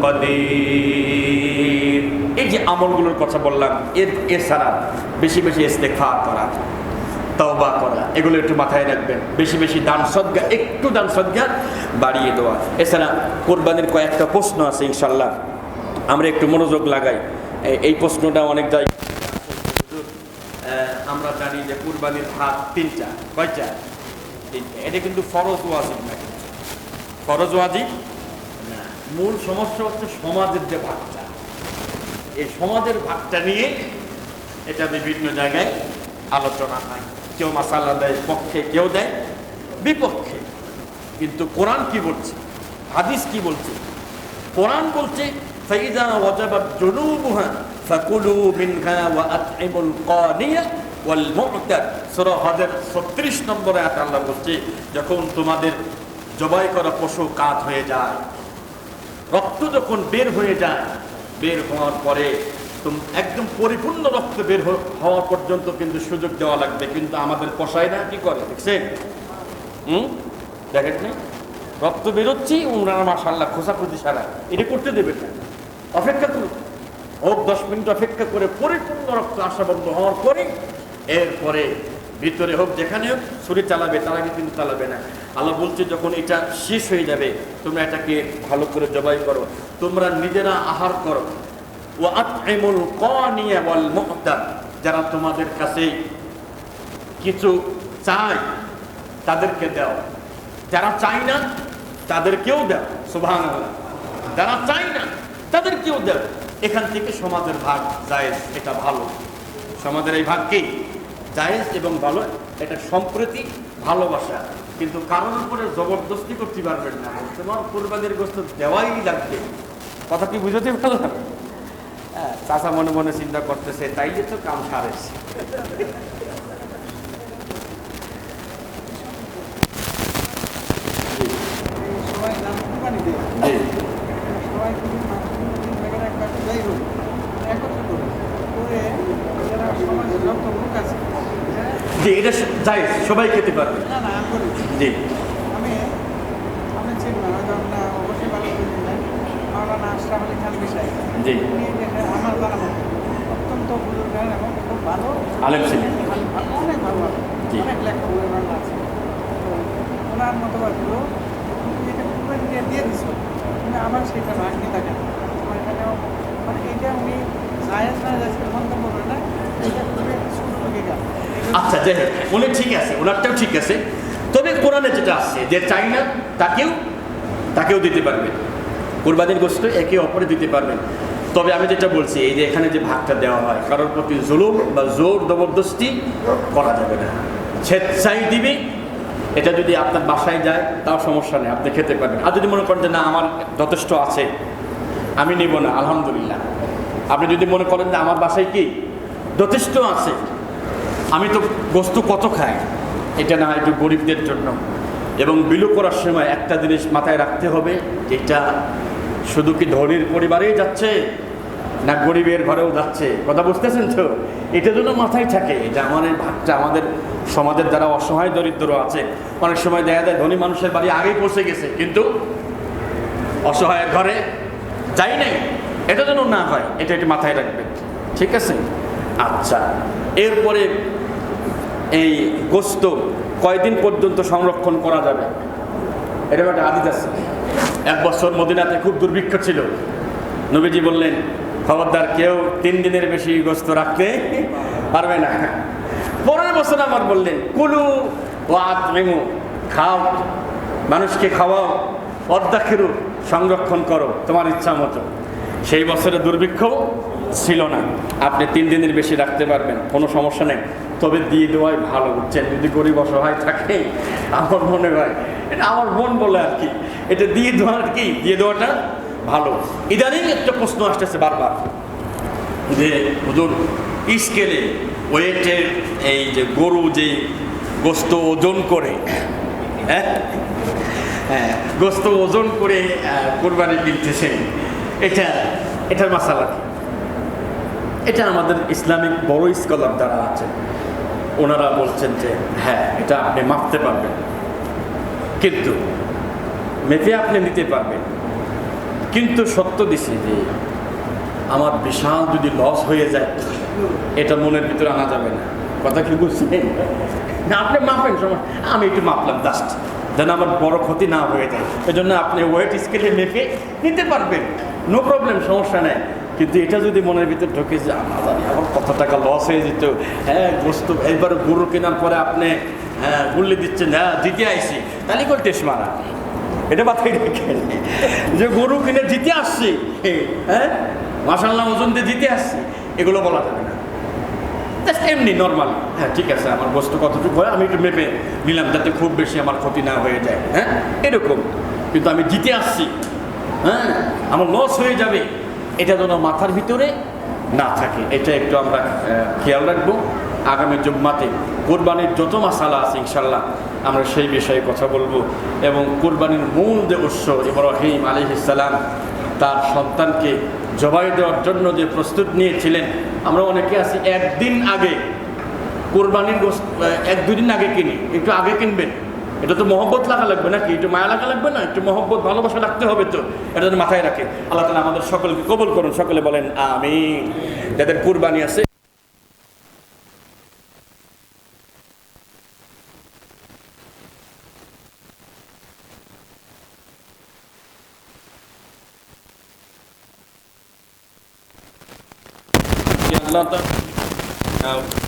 Speaker 1: কাদির। এই যে আমলগুলোর কথা বললাম, এছাড়া বেশি বেশি ইস্তেগফার করা, তওবা করা, এগুলো একটু মাথায় রাখবেন। বেশি বেশি দান সদকা, একটু দান সদকা বাড়িয়ে দেওয়া। এছাড়া কোরবানির কয়েকটা প্রশ্ন আছে, ইনশাল্লাহ আমরা একটু মনোযোগ লাগাই। এই প্রশ্নটা অনেক জায়গায়, আমরা জানি যে কোরবানির হাত 3টা, কয়টা? 3টা। এটা কিন্তু ফরজ ওয়াজিব না, ফরজ ওয়াজিব না। মূল সমস্যা হচ্ছে সমাজের যে ভাগটা, এই সমাজের ভাগটা নিয়ে এটা বিভিন্ন জায়গায় আলোচনা হয়। কেউ মাসালা দেয় পক্ষে, কেউ দেয় বিপক্ষে। কিন্তু কোরআন কি বলছে, হাদিস কি বলছে? কোরআন বলছে, ফাইযা ওয়াজাবাত জুনুবুহা ফাকুলু মিনহা ওয়া আত'ইমুল কানিয়া ওয়াল মু'তার। সূরা হজের 36 নম্বর আয়াতে আল্লাহ বলছে, যখন তোমাদের জবাই করা পশু কাত হয়ে যায়, রক্ত যখন বের হয়ে যায়, বের হওয়ার পরে একদম পরিপূর্ণ রক্ত বের হওয়া পর্যন্ত কিন্তু সুযোগ দেওয়া লাগবে। কিন্তু আমাদের কসাইরা কি করে দেখছেন? দেখেন না, রক্ত বেরোচ্ছি, ওনারা মাশাআল্লাহ খোঁচাখুচি সারা, এটা করতে দেবে না, অপেক্ষা করুন, হোক 10 মিনিট অপেক্ষা করে পরিপূর্ণ রক্ত আসা বন্ধ হওয়ার পরে এরপরে ভিতরে হোক যেখানে হোক ছুরি চালাবে, তার আগে কিন্তু চালাবে না। আল্লাহ বলছে যখন এটা শেষ হয়ে যাবে তোমরা এটাকে ভালো করে জবাই করো, তোমরা নিজেরা আহার করো। ওয়া আতইমুল কানিয়া ওয়াল মু'তার, যারা তোমাদের কাছে কিছু চায় তাদেরকে দাও, যারা চায় না তাদেরকেও দাও। সুবহানাল্লাহ। যারা চায় না তাদেরকেও দাও। এখান থেকে সমাজের ভাগ জায়েজ, এটা ভালো। সমাজের এই ভাগ কি জায়েজ এবং ভালো, এটা সম্প্রীতি, ভালোবাসা। কিন্তু কারোর উপরে জবরদস্তি করতে পারবেন না, তোমার কুরবানির গোশত দেওয়াই লাগবে। কথা কি বুঝতে পারলাম? চাচা মনে মনে চিন্তা করতেছে, তাইলে তো কাম সারেছে। জি, এটা জায়েজ, সবাই খেতে পারবে। জি, জি,
Speaker 2: অত্যন্ত এবং খুব ভালো
Speaker 1: আলেম ছিলেন।
Speaker 2: অনেক ভালো, অনেক লেখা আছে। তো ওনার মতো বাড়লো এটা দিয়ে দিচ্ছিল, কিন্তু আমার সেটা ভাগ্যে থাকে না। আমার এখানেও মানে এটা উনি জায়েজ না জায়েজ মন্তব্য করে না, এটা খুবই সুন্দর গা।
Speaker 1: আচ্ছা, যাই হোক, উনি ঠিক আছে, ওনারটাও ঠিক আছে। তবে কোরআনে যেটা আসছে যে চাই না তাকেও দিতে পারবে, কুরবানির গোশত একে অপরে দিতে পারবেন। তবে আমি যেটা বলছি, এই যে এখানে যে ভাগটা দেওয়া হয়, কারোর প্রতি জুলুম বা জোর জবরদস্তি করা যাবে না, স্বেচ্ছাই দিবে। এটা যদি আপনার বাসায় যায় তাও সমস্যা নেই, আপনি খেতে পারবেন। আর যদি মনে করেন যে না আমার যথেষ্ট আছে, আমি নিব না, আলহামদুলিল্লাহ। আপনি যদি মনে করেন যে আমার বাসায় কি যথেষ্ট আছে, আমি তো গোশত কত খাই, এটা না হয় একটু গরিবদের জন্য। এবং বিলু করার সময় একটা জিনিস মাথায় রাখতে হবে, এটা শুধু কি ধনীর পরিবারেই যাচ্ছে না গরিবের ঘরেও যাচ্ছে, কথা বুঝতেছেন তো? এটা যেন মাথায় থাকে যে আমার এই ভাগটা, আমাদের সমাজের যারা অসহায় দরিদ্র আছে, অনেক সময় দেখা যায় ধনী মানুষের বাড়ি আগেই পৌঁছে গেছে কিন্তু অসহায়ের ঘরে যাই নাই, এটা যেন না হয়, এটা একটু মাথায় রাখবেন, ঠিক আছে? আচ্ছা, এরপরে এই গোশত কয়দিন পর্যন্ত সংরক্ষণ করা যাবে? এরকম একটা হাদিস আছে। এক বছর মদিনাতে খুব দুর্ভিক্ষ ছিল, নবীজি বললেন খবরদার কেউ 3 দিনের বেশি গোশত রাখতে পারবে না। পরের বছর আবার বললেন কুলু ওয়া আতইমু, খাও, মানুষকে খাওয়াও, অদ্দাখিরু, সংরক্ষণ করো তোমার ইচ্ছা মতো। সেই বছরে দুর্ভিক্ষ ছিল না, আপনি 3 দিনের বেশি রাখতে পারবেন, কোনো সমস্যা নেই। তবে দিয়ে দেওয়াই ভালো, বুঝছেন? যদি গরিব অসহায় থাকে, আমার মনে হয়, এটা আমার মন বলে আর কি, এটা দিয়ে দেওয়াটা ভালো। ইদানিং একটা প্রশ্ন আসতেছে বারবার যে হুজুর স্কেলে ওয়েটের এই যে গরু যে গোশত ওজন করে, গোশত ওজন করে কোরবানি দিতেছেন, এটার মাসালা কি? এটা আমাদের ইসলামিক বড় স্কলার যারা আছেন ওনারা বলছেন যে হ্যাঁ, এটা আপনি মাপতে পারবেন, কিন্তু মেপে আপনি নিতে পারবেন, কিন্তু সত্য দিছি যে আমার বিশাল যদি লস হয়ে যায় এটা মনের ভিতরে আনা যাবে না। কথা কি বুঝছেন? না, আপনি মাপেন, আমি একটু মাপলাম জাস্ট, যেন আমার বড় ক্ষতি না হয়ে যায়। এই জন্য আপনি ওয়েট স্কেলে মেপে নিতে পারবেন, নো প্রবলেম, সমস্যা নেই। কিন্তু এটা যদি মনের ভিতরে ঢোকে যে আমার কত টাকা লস হয়ে যেত, গোশত একবার গরু কেনার পরে আপনি গুল্লি দিচ্ছেন, জিতে আইসি, তাহলে করে টেস্ট মারা, এটা মাথায় রেখে যে গরু কিনে জিতে আসছি, মাশাআল্লাহ ওজন দিয়ে জিতে আসছি, এগুলো বলা যাবে না। জাস্ট এমনি নর্মাল, ঠিক আছে আমার গোশত কতটুকু হয় আমি একটু মেপে নিলাম যাতে খুব বেশি আমার ক্ষতি না হয়ে যায়, এরকম। কিন্তু আমি জিতে আসছি, আমার লস হয়ে যাবে, এটা যেন মাথার ভিতরে না থাকে, এটা একটু আমরা খেয়াল রাখবো। আগামী জুম্মাতে কোরবানির যত মাসালা আছে ইনশাল্লাহ আমরা সেই বিষয়ে কথা বলবো। এবং কোরবানির মূল যে উৎস, ইব্রাহিম আলাইহিস সালাম তার সন্তানকে জবাই দেওয়ার জন্য যে প্রস্তুত নিয়েছিলেন, আমরা অনেকে আছি একদিন আগে কোরবানির গোশত 1-2 দিন আগে কিনি, একটু আগে কিনবেন, এটা তো মহব্বত লাগা লাগবে নাকি, একটু মায়া লাগা লাগবে না, একটু মহব্বত ভালোবাসা রাখতে হবে, তো এটা যেন মাথায় রাখে। আল্লাহ তাআলা আমাদের সকলকে কবুল করুন, সকলে বলেন আমিন। যাদের কুরবানি আছে আল্লাহ